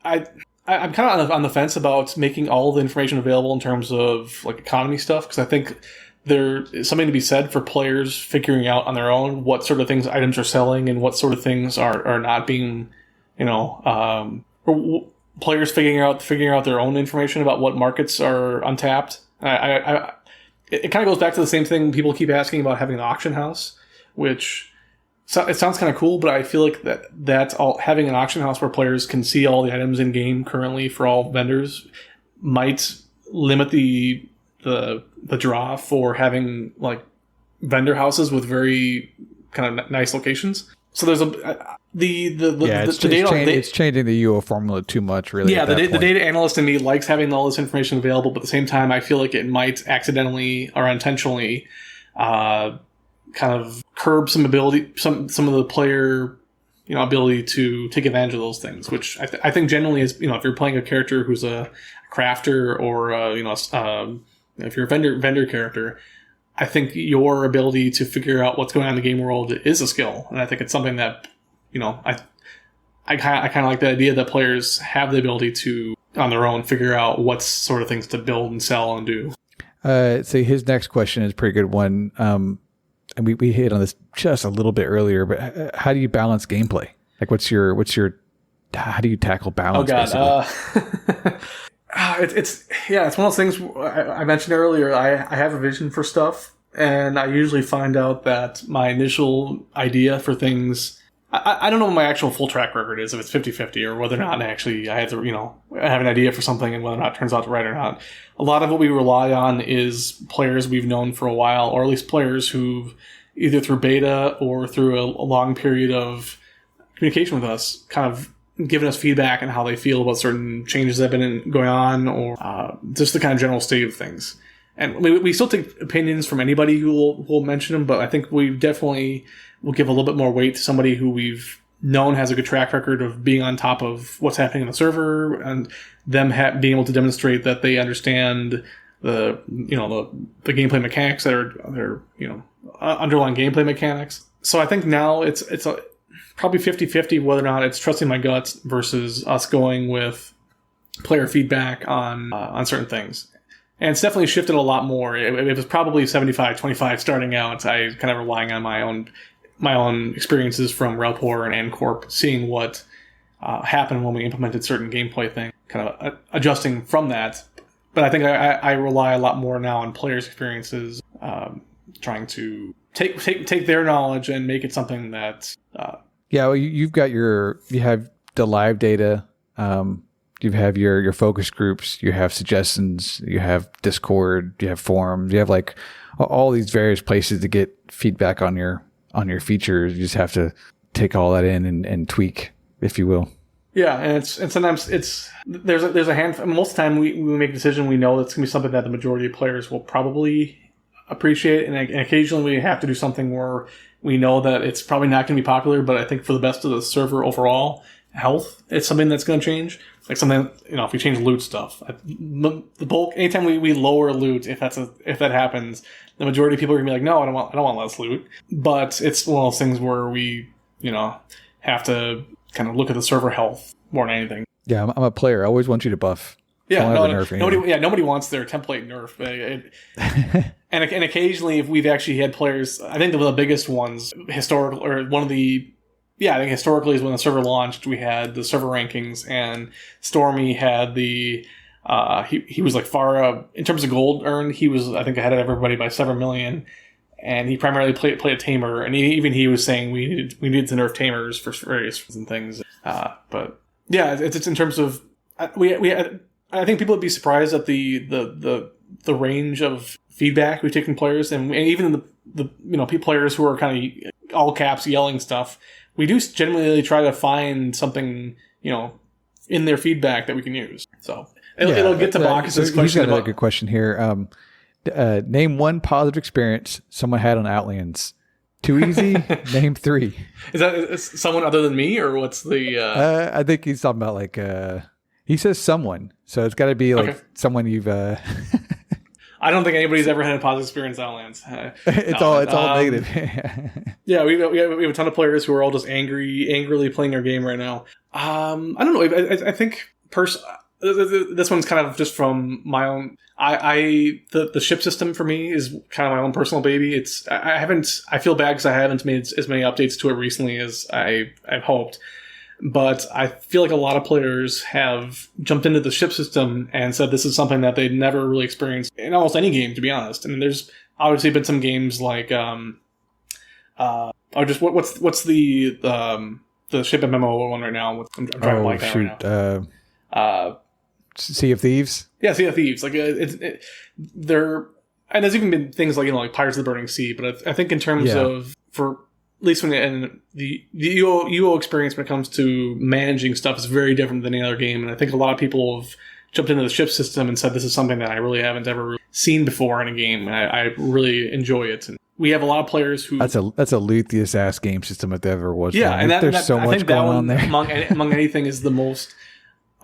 I'm kind of on the fence about making all the information available in terms of like economy stuff, because I think there is something to be said for players figuring out on their own what sort of things items are selling and what sort of things are not being, or players figuring out their own information about what markets are untapped. It kind of goes back to the same thing people keep asking about having an auction house, which it sounds kind of cool, but I feel like that's all, having an auction house where players can see all the items in game currently for all vendors might limit the draw for having like vendor houses with very kind of nice locations. So there's it's changing the UO formula too much, really. Yeah, the data analyst in me likes having all this information available, but at the same time, I feel like it might accidentally or unintentionally kind of curb some ability, some of the player, ability to take advantage of those things, which I think generally is, if you're playing a character who's a crafter or if you're a vendor character, I think your ability to figure out what's going on in the game world is a skill, and I think it's something that I kind of like the idea that players have the ability to on their own figure out what sort of things to build and sell and do. So his next question is a pretty good one. And we hit on this just a little bit earlier, but how do you balance gameplay? Like, how do you tackle balance? Oh God. It's one of those things I mentioned earlier. I have a vision for stuff, and I usually find out that my initial idea for things, I don't know what my actual full track record is, if it's 50-50 or whether or not actually I have to, I have an idea for something and whether or not it turns out right or not. A lot of what we rely on is players we've known for a while, or at least players who've either through beta or through a long period of communication with us kind of giving us feedback on how they feel about certain changes that have been going on, or just the kind of general state of things. And we still take opinions from anybody who will mention them, but I think we definitely will give a little bit more weight to somebody who we've known has a good track record of being on top of what's happening in the server, and them being able to demonstrate that they understand the gameplay mechanics that are underlying gameplay mechanics. So I think now it's probably 50-50 whether or not it's trusting my guts versus us going with player feedback on certain things. And it's definitely shifted a lot more. It was probably 75-25 starting out. I kind of relying on my own experiences from Relpor and N-Corp, seeing what happened when we implemented certain gameplay things, kind of adjusting from that. But I think I rely a lot more now on players' experiences, trying to take their knowledge and make it something that... well, you have the live data, you have your focus groups, you have suggestions, you have Discord, you have forums, you have like all these various places to get feedback on your features. You just have to take all that in and tweak, if you will. Yeah, and sometimes there's a handful. Most of the time we make a decision, we know that's going to be something that the majority of players will probably appreciate, and occasionally we have to do something where we know that it's probably not going to be popular, but I think for the best of the server overall health, it's something that's going to change. Like something, if we change loot stuff, the bulk, anytime we lower loot, if that happens, the majority of people are going to be like, no, I don't want less loot. But it's one of those things where we, have to kind of look at the server health more than anything. Yeah, I'm a player. I always want you to buff. Yeah, nobody wants their template nerf. And occasionally, if we've actually had players, I think the biggest ones, historical, or one of the, I think historically is when the server launched, we had the server rankings, and Stormy had the, he was like far, in terms of gold earned, he was, I think, ahead of everybody by several million, and he primarily played a tamer, and he was saying we needed to nerf tamers for various reasons and things. But yeah, it's in terms of, I think people would be surprised at the range of feedback we've taken players, and even the players who are kind of all caps yelling stuff. We do generally try to find something in their feedback that we can use. So it'll get to Bacchus's question. He's got another good question here. Name one positive experience someone had on Outlands. Too easy. Name 3. Is that someone other than me, or what's the? I think he's talking about like. He says someone, so it's got to be like someone you've. I don't think anybody's ever had a positive experience on Outlands. It's all negative. Yeah, we have a ton of players who are all just angrily playing their game right now. I don't know. I think this one's kind of just from my own. The ship system for me is kind of my own personal baby. I feel bad because I haven't made as many updates to it recently as I've hoped. But I feel like a lot of players have jumped into the ship system and said this is something that they'd never really experienced in almost any game, to be honest. I mean, there's obviously been some games like, what's the ship MMO one right now? I'm trying to blank out right now. Sea of Thieves? Yeah, Sea of Thieves. Like, and there's even been things like, like Pirates of the Burning Sea, but I think in terms of, for at least when the UO experience when it comes to managing stuff is very different than any other game, and I think a lot of people have jumped into the ship system and said this is something that I really haven't ever seen before in a game, and I really enjoy it. And we have a lot of players who that's a Luthius ass game system if there ever was. Yeah, and there's so much going on there. Among anything is the most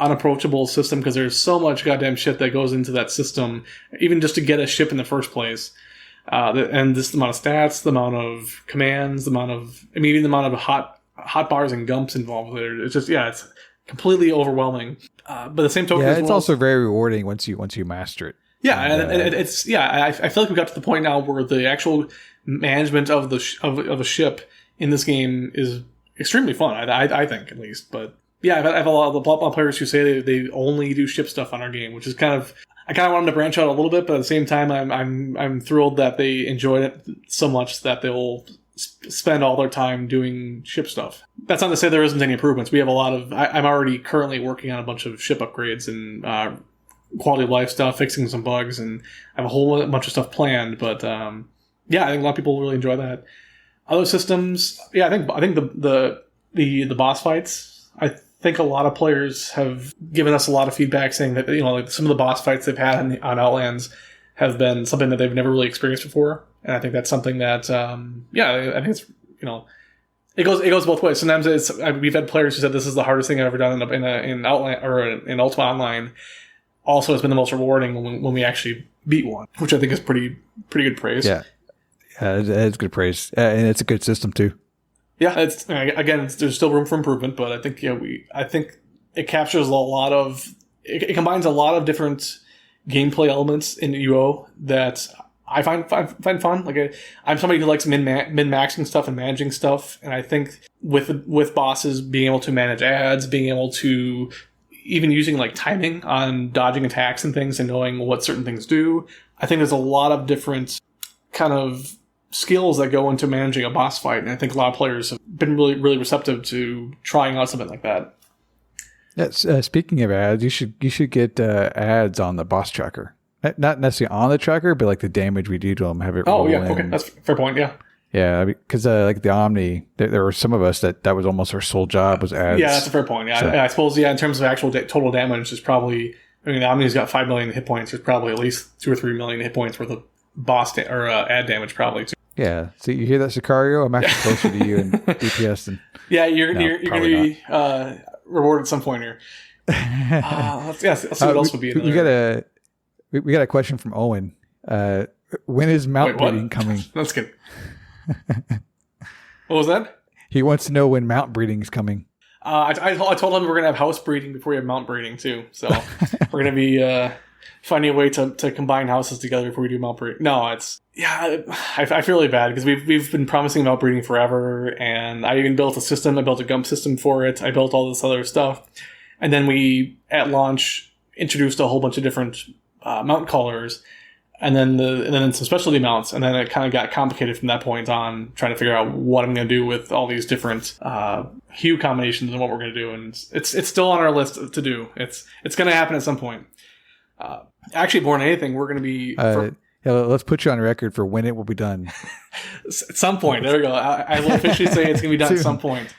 unapproachable system because there's so much goddamn shit that goes into that system, even just to get a ship in the first place. And this amount of stats, the amount of commands, even the amount of hot bars and gumps involved with it. It's just, it's completely overwhelming. But the same token, it's also very rewarding once you master it. Yeah, and it's I feel like we got to the point now where the actual management of of a ship in this game is extremely fun. I think, at least. But yeah, I have a lot of players who say they only do ship stuff on our game, which is I kind of want them to branch out a little bit, but at the same time, I'm thrilled that they enjoyed it so much that they'll spend all their time doing ship stuff. That's not to say there isn't any improvements. We have a lot of. I'm already currently working on a bunch of ship upgrades and quality of life stuff, fixing some bugs, and I have a whole bunch of stuff planned. But I think a lot of people really enjoy that. Other systems, I think the boss fights. I think a lot of players have given us a lot of feedback saying that like some of the boss fights they've had on Outlands have been something that they've never really experienced before, and I think that's something that I think it's it goes both ways. Sometimes we've had players who said this is the hardest thing I've ever done in Outland or in Ultima Online. Also, it's been the most rewarding when we actually beat one, which I think is pretty good praise. Yeah, it's good praise, and it's a good system too. Yeah, there's still room for improvement, but I think I think it captures a lot of it combines a lot of different gameplay elements in UO that I find fun. Like I'm somebody who likes min-maxing stuff and managing stuff, and I think with bosses being able to manage ads, being able to even using like timing on dodging attacks and things and knowing what certain things do, I think there's a lot of different kind of skills that go into managing a boss fight, and I think a lot of players have been really, really receptive to trying out something like that. Yes. Speaking of ads, you should get ads on the boss tracker. Not necessarily on the tracker, but like the damage we do to them. Have it. Oh yeah, okay, that's a fair point. Yeah. Yeah, because like the Omni, there were some of us that was almost our sole job was ads. Yeah, that's a fair point. Yeah, so. I suppose in terms of actual total damage, there's probably the Omni's got 5 million hit points. There's probably at least 2 or 3 million hit points worth of boss or ad damage probably too. Yeah. So you hear that, Sicario? I'm actually closer to you in DPS than. Yeah, you're going to be rewarded at some point here. Let's see what else would be in there. We got a question from Owen. When is mount breeding coming? That's good. What was that? He wants to know when mount breeding is coming. I told him we're going to have house breeding before we have mount breeding too. So we're going to be finding a way to combine houses together before we do mount breeding. No, I feel really bad because we've been promising mount breeding forever, and I even built a system. I built a gump system for it. I built all this other stuff, and then we at launch introduced a whole bunch of different mount colors. And then some specialty mounts, and then it kind of got complicated from that point on, trying to figure out what I'm going to do with all these different hue combinations and what we're going to do. And it's still on our list to do. It's going to happen at some point. Actually, more than anything, we're going to be. Let's put you on record for when it will be done. At some point, there we go. I will officially say it's going to be done at some point.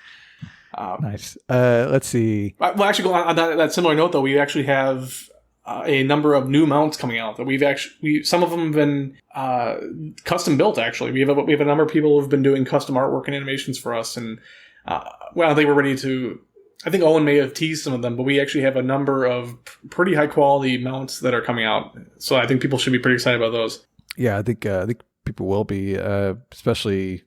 Nice. Let's see. Well, actually, on that similar note, though, we actually have a number of new mounts coming out that some of them have been custom built. Actually, we have a number of people who've been doing custom artwork and animations for us, and I think we're ready to. I think Owen may have teased some of them, but we actually have a number of pretty high quality mounts that are coming out. So I think people should be pretty excited about those. Yeah, I think people will be, especially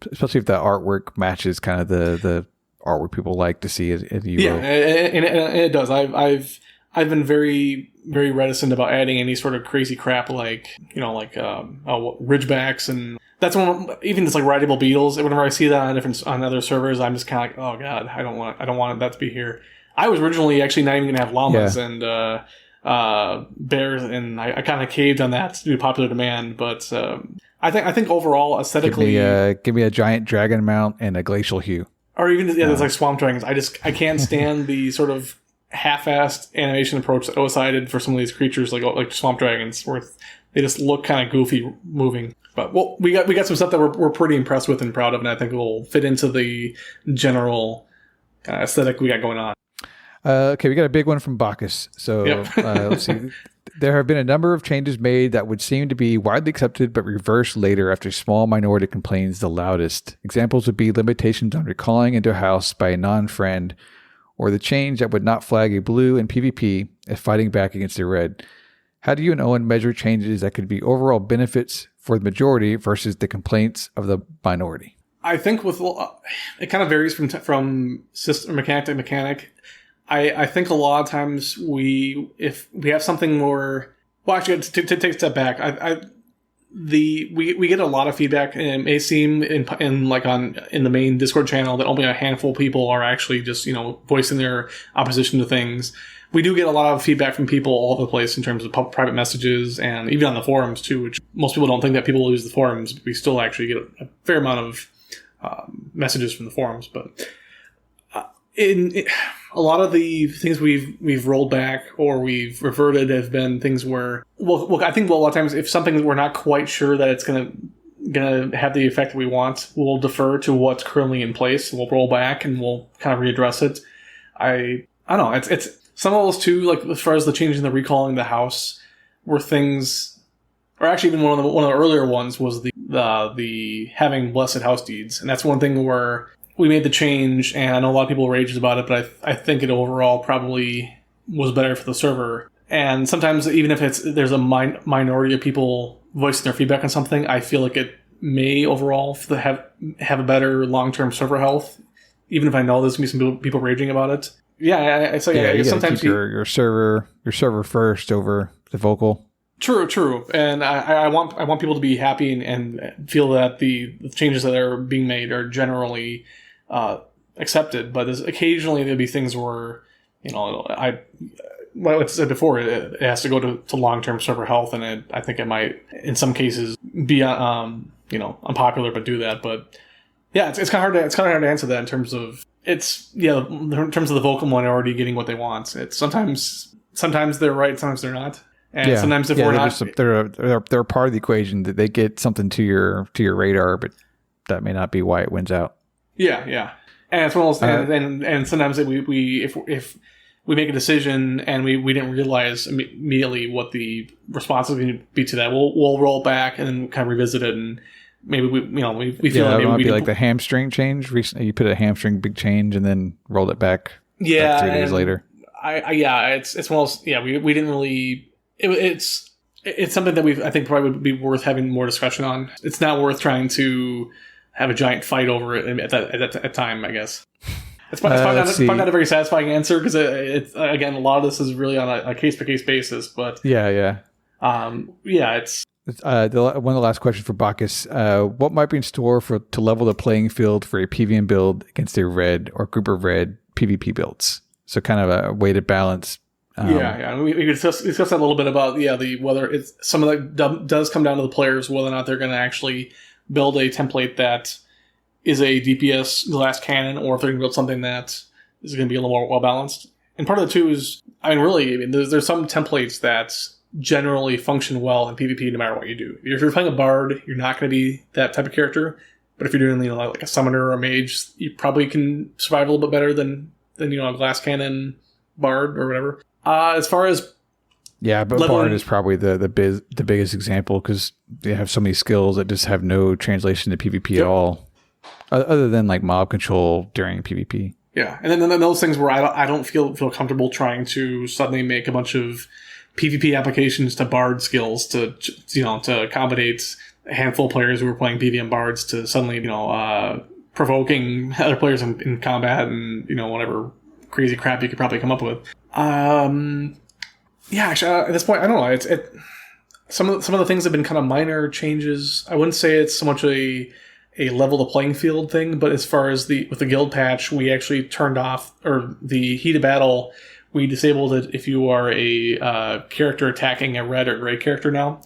if the artwork matches kind of the artwork people like to see in UO. Yeah, and it does. I've been very, very reticent about adding any sort of crazy crap like ridgebacks, and that's one. Even just like rideable beetles. Whenever I see that on other servers, I'm just kind of like, oh god, I don't want that to be here. I was originally actually not even going to have llamas and bears, and I kind of caved on that due to popular demand. But I think overall aesthetically, give me a giant dragon mount and a glacial hue, or even there's like swamp dragons. I can't stand the sort of half-assed animation approach that OSI did for some of these creatures, like swamp dragons, where they just look kind of goofy moving. But we got some stuff that we're pretty impressed with and proud of, and I think it will fit into the general aesthetic we got going on. Okay, we got a big one from Bacchus. So let's see. There have been a number of changes made that would seem to be widely accepted, but reversed later after a small minority complains the loudest. Examples would be limitations on recalling into a house by a non-friend, or the change that would not flag a blue in PvP if fighting back against a red. How do you and Owen measure changes that could be overall benefits for the majority versus the complaints of the minority? I think it kind of varies from system mechanic to mechanic. I think a lot of times if we have something more, well, actually, to take a step back, we get a lot of feedback, and it may seem in the main Discord channel that only a handful of people are actually just voicing their opposition to things. We do get a lot of feedback from people all over the place in terms of private messages and even on the forums too, which most people don't think that people use the forums, but we still actually get a fair amount of messages from the forums. But a lot of the things we've rolled back or we've reverted have been things where, I think a lot of times if something we're not quite sure that it's gonna have the effect that we want, we'll defer to what's currently in place. We'll roll back and we'll kind of readdress it. I don't know. It's some of those too, like as far as the change in the recalling the house, were things, or actually even one of the earlier ones was the having blessed house deeds, and that's one thing where we made the change, and I know a lot of people raged about it, but I think it overall probably was better for the server. And sometimes, even if there's a minority of people voicing their feedback on something, I feel like it may overall have a better long-term server health, even if I know there's going to be some people raging about it. Yeah, I guess sometimes keep your server first over the vocal. True, and I want people to be happy and feel that the changes that are being made are generally accepted. But occasionally there'll be things where like I said before, it has to go to long-term server health, and I think it might in some cases be unpopular, but do that. But yeah, it's kind of hard to answer that in terms of in terms of the vocal minority getting what they want. It's sometimes they're right, sometimes they're not. And sometimes if we're not, they're part of the equation that they get something to your radar, but that may not be why it wins out. Yeah. And it's one of those things, and sometimes if we make a decision and we didn't realize immediately what the response is going to be to that, we'll roll back and then kind of revisit it, and maybe we feel like maybe we like the hamstring change. Recently, you put a hamstring big change and then rolled it back. Yeah, 3 days later. It's one of those. Yeah, we didn't really. It's something that I think probably would be worth having more discussion on. It's not worth trying to have a giant fight over it at that time, I guess. It's probably not a very satisfying answer because again, a lot of this is really on a case by case basis. But yeah. It's one of the last questions for Bacchus. What might be in store to level the playing field for a PvM build against a red or group of red PvP builds? So kind of a way to balance. We discussed that a little bit about whether it's some of that does come down to the players, whether or not they're going to actually build a template that is a DPS glass cannon, or if they're going to build something that is going to be a little more well balanced. And part of the two is, there's some templates that generally function well in PvP no matter what you do. If you're playing a bard, you're not going to be that type of character. But if you're doing like a summoner or a mage, you probably can survive a little bit better than a glass cannon bard or whatever. As far as but bard is probably the biggest example because they have so many skills that just have no translation to PvP at all, other than like mob control during PvP. Yeah, and then those things where I don't feel comfortable trying to suddenly make a bunch of PvP applications to bard skills to accommodate a handful of players who are playing PvM bards to suddenly provoking other players in combat and whatever crazy crap you could probably come up with. Actually, at this point, I don't know. Some of the things have been kind of minor changes. I wouldn't say it's so much a level the playing field thing, but as far as with the guild patch, we actually turned off, or the heat of battle, we disabled it if you are a character attacking a red or gray character now.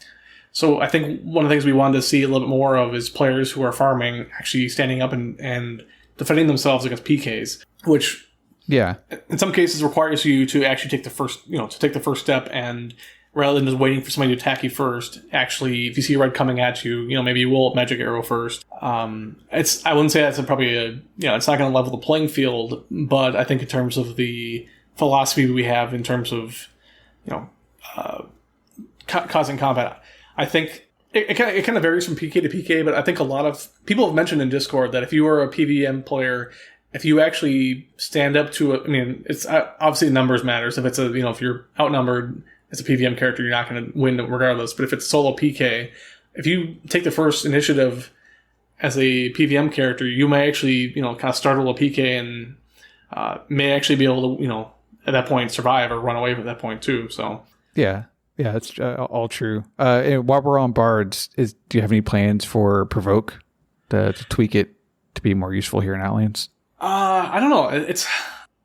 So I think one of the things we wanted to see a little bit more of is players who are farming actually standing up and defending themselves against PKs, which in some cases requires you to actually take the first step, and rather than just waiting for somebody to attack you first, actually, if you see a red coming at you, maybe you roll a magic arrow first. I wouldn't say that's probably it's not going to level the playing field, but I think in terms of the philosophy we have in terms of, causing combat, I think it kind of varies from PK to PK, but I think a lot of people have mentioned in Discord that if you are a PvM player, if you actually stand up to it's obviously numbers matters. If it's if you're outnumbered as a PvM character, you're not going to win regardless. But if it's solo PK, if you take the first initiative as a PVM character, you may actually, kind of startle a PK and may actually be able to, at that point survive or run away at that point too. So yeah, that's all true. And while we're on bards, do you have any plans for provoke to tweak it to be more useful here in Outlands? I don't know.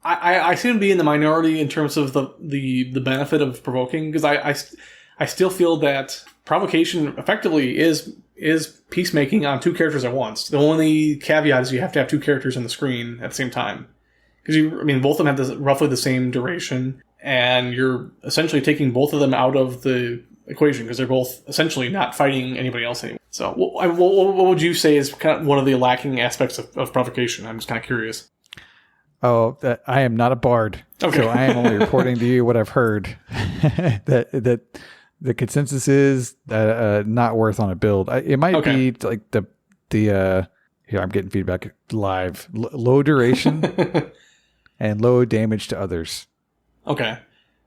I seem to be in the minority in terms of the benefit of provoking, because I still feel that provocation effectively is peacemaking on two characters at once. The only caveat is you have to have two characters on the screen at the same time, because both of them have roughly the same duration, and you're essentially taking both of them out of the equation because they're both essentially not fighting anybody else anymore. So, what would you say is kind of one of the lacking aspects of provocation? I'm just kind of curious. Oh, I am not a bard, okay. So I am only reporting to you what I've heard. that the consensus is that not worth on a build. It might be like the here I'm getting feedback live. Low duration and low damage to others. Okay,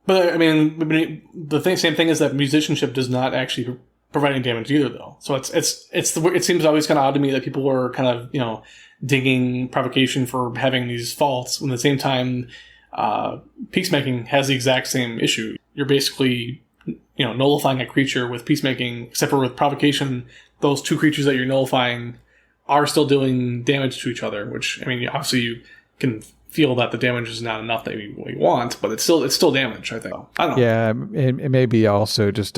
but same thing is that musicianship does not actually provide any damage either, though. So it seems always kind of odd to me that people are kind of dinging provocation for having these faults when at the same time peacemaking has the exact same issue. You're basically nullifying a creature with peacemaking, except for with provocation, those two creatures that you're nullifying are still doing damage to each other, which obviously you can feel that the damage is not enough that we want, but it's still damage, I think. I don't know. Yeah, it may be also just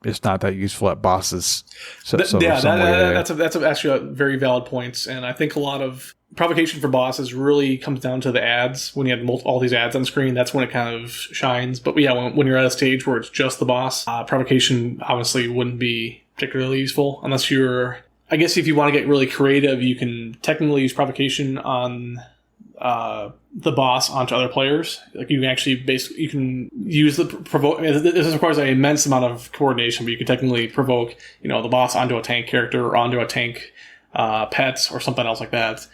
it's not that useful at bosses. That's actually a very valid point, and I think a lot of provocation for bosses really comes down to the ads. When you have all these ads on screen, that's when it kind of shines. But yeah, when you're at a stage where it's just the boss, provocation obviously wouldn't be particularly useful unless you're. I guess if you want to get really creative, you can technically use provocation on the boss onto other players. Like you can actually you can use the provoke. This requires an immense amount of coordination, but you can technically provoke, the boss onto a tank character or onto a tank pet or something else like that.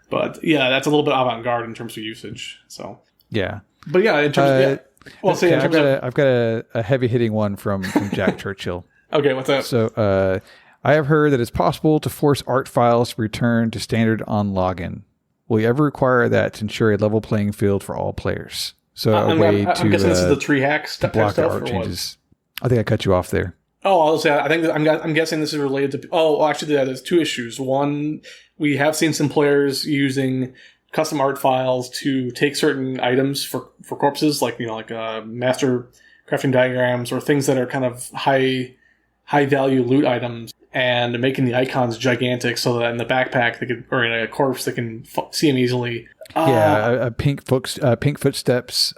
But yeah, that's a little bit avant-garde in terms of usage. So yeah, but yeah, in terms I've got a heavy-hitting one from Jack Churchill. Okay, what's that? So I have heard that it's possible to force art files to return to standard on login. Will you ever require that to ensure a level playing field for all players? So I'm guessing this is the tree hack block the art changes. I think I cut you off there. Oh, I'll say I'm guessing this is related to. Oh, actually, there's two issues. One, we have seen some players using custom art files to take certain items for corpses, like master crafting diagrams or things that are kind of high value loot items, and making the icons gigantic so that in the backpack or in a corpse they can see them easily. Pink footsteps,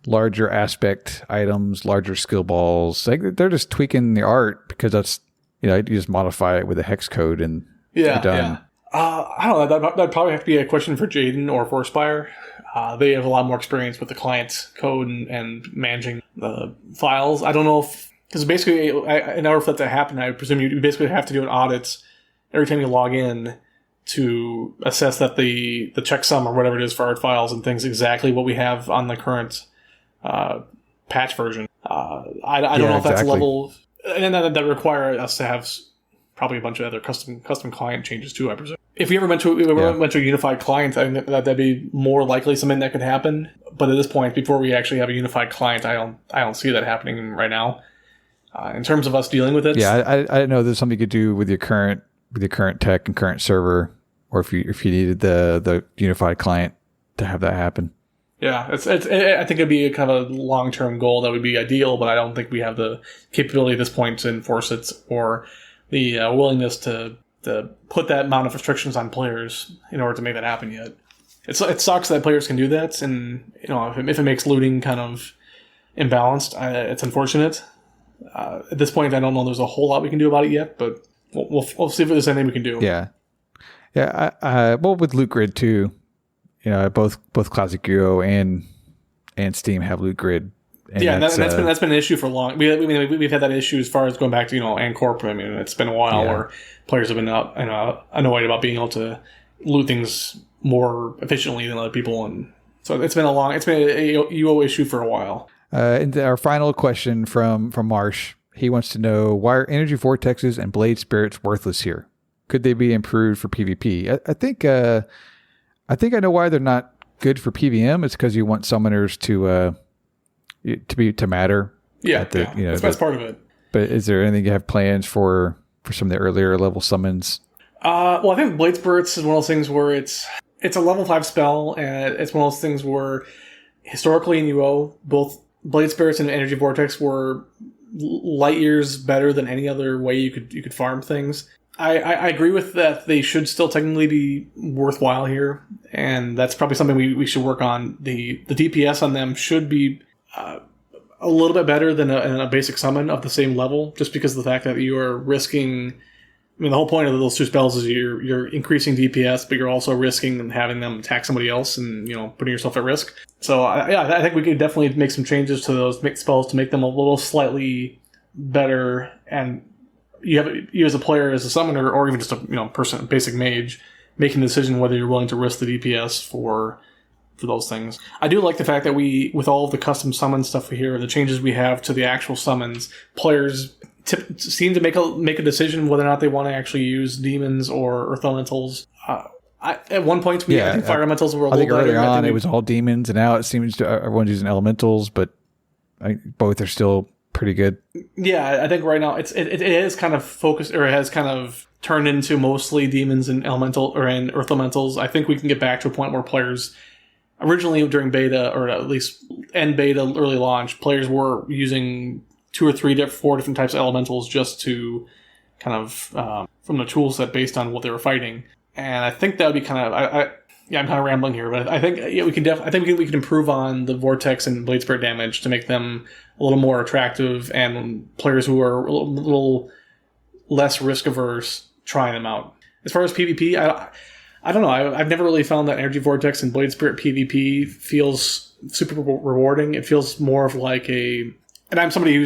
larger aspect items, larger skill balls. They're just tweaking the art because that's you just modify it with a hex code and you're done. I don't know. That'd probably have to be a question for Jaden or Forspire. They have a lot more experience with the client code and managing the files. I don't know if. Because basically, in order for that to happen, I presume you basically have to do an audit every time you log in to assess that the checksum or whatever it is for art files and things exactly what we have on the current patch version. I don't know if that's a level, and that require us to have probably a bunch of other custom client changes too. I presume if we ever went to a unified client, I think that'd be more likely something that could happen. But at this point, before we actually have a unified client, I don't see that happening right now. In terms of us dealing with it, I didn't know there's something you could do with your current tech and current server, or if you needed the unified client to have that happen. Yeah, I think it'd be a kind of a long-term goal that would be ideal, but I don't think we have the capability at this point to enforce it or the willingness to put that amount of restrictions on players in order to make that happen yet. It sucks that players can do that, and if it makes looting kind of imbalanced, it's unfortunate. At this point, I don't know there's a whole lot we can do about it yet, but we'll see if there's anything we can do. Yeah. Well, with Loot Grid too, both Classic UO and Steam have Loot Grid. And that's been an issue for long. We've had that issue as far as going back to Ancorp. It's been a while where players have been annoyed about being able to loot things more efficiently than other people, and so it's been a UO issue for a while. And our final question from Marsh He wants to know, why are energy vortexes and blade spirits worthless here? Could they be improved for PvP? I think I know why they're not good for PvM. It's because you want summoners to matter. Yeah, that's part of it. But is there anything you have plans for some of the earlier level summons? Well, I think Blade Spirits is one of those things where it's a level 5 spell, and it's one of those things where historically in UO, both Blade Spirits and Energy Vortex were light years better than any other way you could farm things. I agree with that. They should still technically be worthwhile here, and that's probably something we should work on. The DPS on them should be a little bit better than a basic summon of the same level, just because of the fact that you are risking. I mean, the whole point of those two spells is you're increasing DPS, but you're also risking having them attack somebody else and, putting yourself at risk. So, I think we could definitely make some changes to those spells to make them a little slightly better. And you as a player, as a summoner, or even just a basic mage, making the decision whether you're willing to risk the DPS for those things. I do like the fact that with all of the custom summon stuff here, the changes we have to the actual summons, players seem to make a decision whether or not they want to actually use demons or earth elementals. At one point, I think fire elementals were a little better. I think earlier on it was all demons, and now it seems everyone's using elementals, but both are still pretty good. Yeah, I think right now it is kind of focused, or it has kind of turned into mostly demons and and earth elementals. I think we can get back to a point where players, originally during beta, or at least end beta, early launch, players were using 2 or 3 4 different types of elementals just to kind of from the tool set based on what they were fighting. And I think that would be kind of I'm kind of rambling here, but I think we can we can improve on the vortex and blade spirit damage to make them a little more attractive, and players who are a little less risk averse trying them out. As far as PvP, I don't know. I've never really found that energy vortex and blade spirit PvP feels super rewarding. It feels more of like and I'm somebody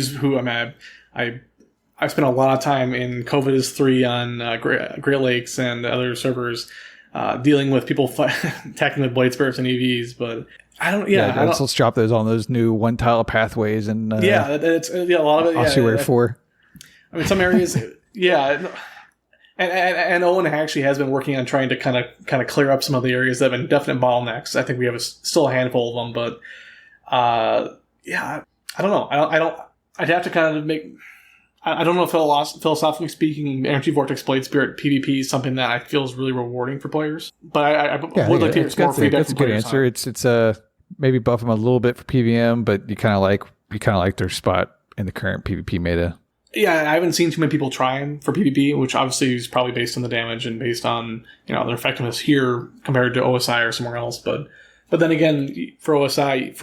I've spent a lot of time in COVID is 3 on Great Lakes and other servers dealing with people attacking with blade spirits and EVs, but I don't. Yeah, let's drop those on those new one tile pathways and it's a lot of it. Ossuary 4. I mean, some areas, and Owen actually has been working on trying to kind of clear up some of the areas that have been definite bottlenecks. I think we have still a handful of them, but I don't know. I'd have to kind of make. I don't know if philosophically speaking, Energy Vortex Blade Spirit PvP is something that I feel is really rewarding for players. But I would like to hear more feedback from players. That's a good answer. It's maybe buff them a little bit for PvM, but you kind of like their spot in the current PvP meta. Yeah, I haven't seen too many people trying for PvP, which obviously is probably based on the damage and based on their effectiveness here compared to OSI or somewhere else. But then again, for OSI,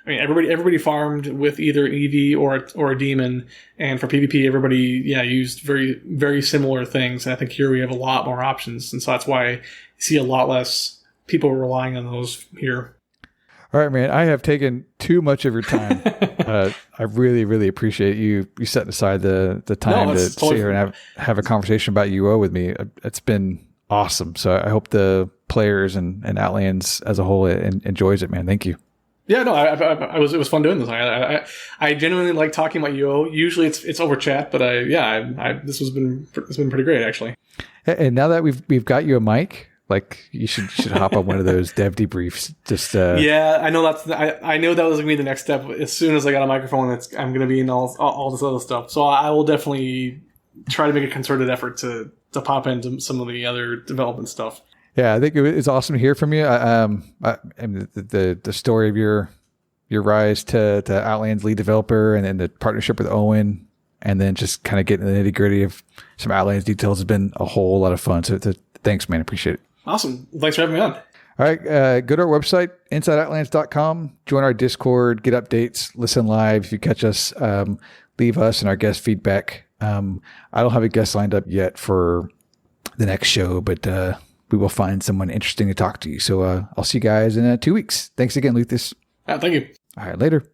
everybody farmed with either EV or a demon, and for PvP, everybody used very, very similar things. And I think here we have a lot more options, and so that's why you see a lot less people relying on those here. All right, man. I have taken too much of your time. I really, really appreciate you setting aside the time to sit here and have a conversation about UO with me. It's been awesome. So I hope the players and Outlands as a whole enjoys it, man. Thank you. Yeah, no, it was fun doing this. I genuinely like talking about UO. Usually it's over chat, but it's been pretty great actually. And now that we've got you a mic, like you should hop on one of those dev debriefs. Yeah, I know I know that was gonna be the next step. As soon as I got a microphone, I'm gonna be in all this other stuff. So I will definitely try to make a concerted effort to pop into some of the other development stuff. Yeah, I think it's awesome to hear from you. The story of your rise to Outlands lead developer, and then the partnership with Owen, and then just kind of getting the nitty gritty of some Outlands details has been a whole lot of fun. So thanks, man. Appreciate it. Awesome. Well, thanks for having me on. All right. Go to our website, InsideOutlands.com. Join our Discord, get updates, listen live. If you catch us, leave us and our guest feedback. I don't have a guest lined up yet for the next show, but we will find someone interesting to talk to you. So I'll see you guys in 2 weeks. Thanks again, Luthius. Thank you. All right. Later.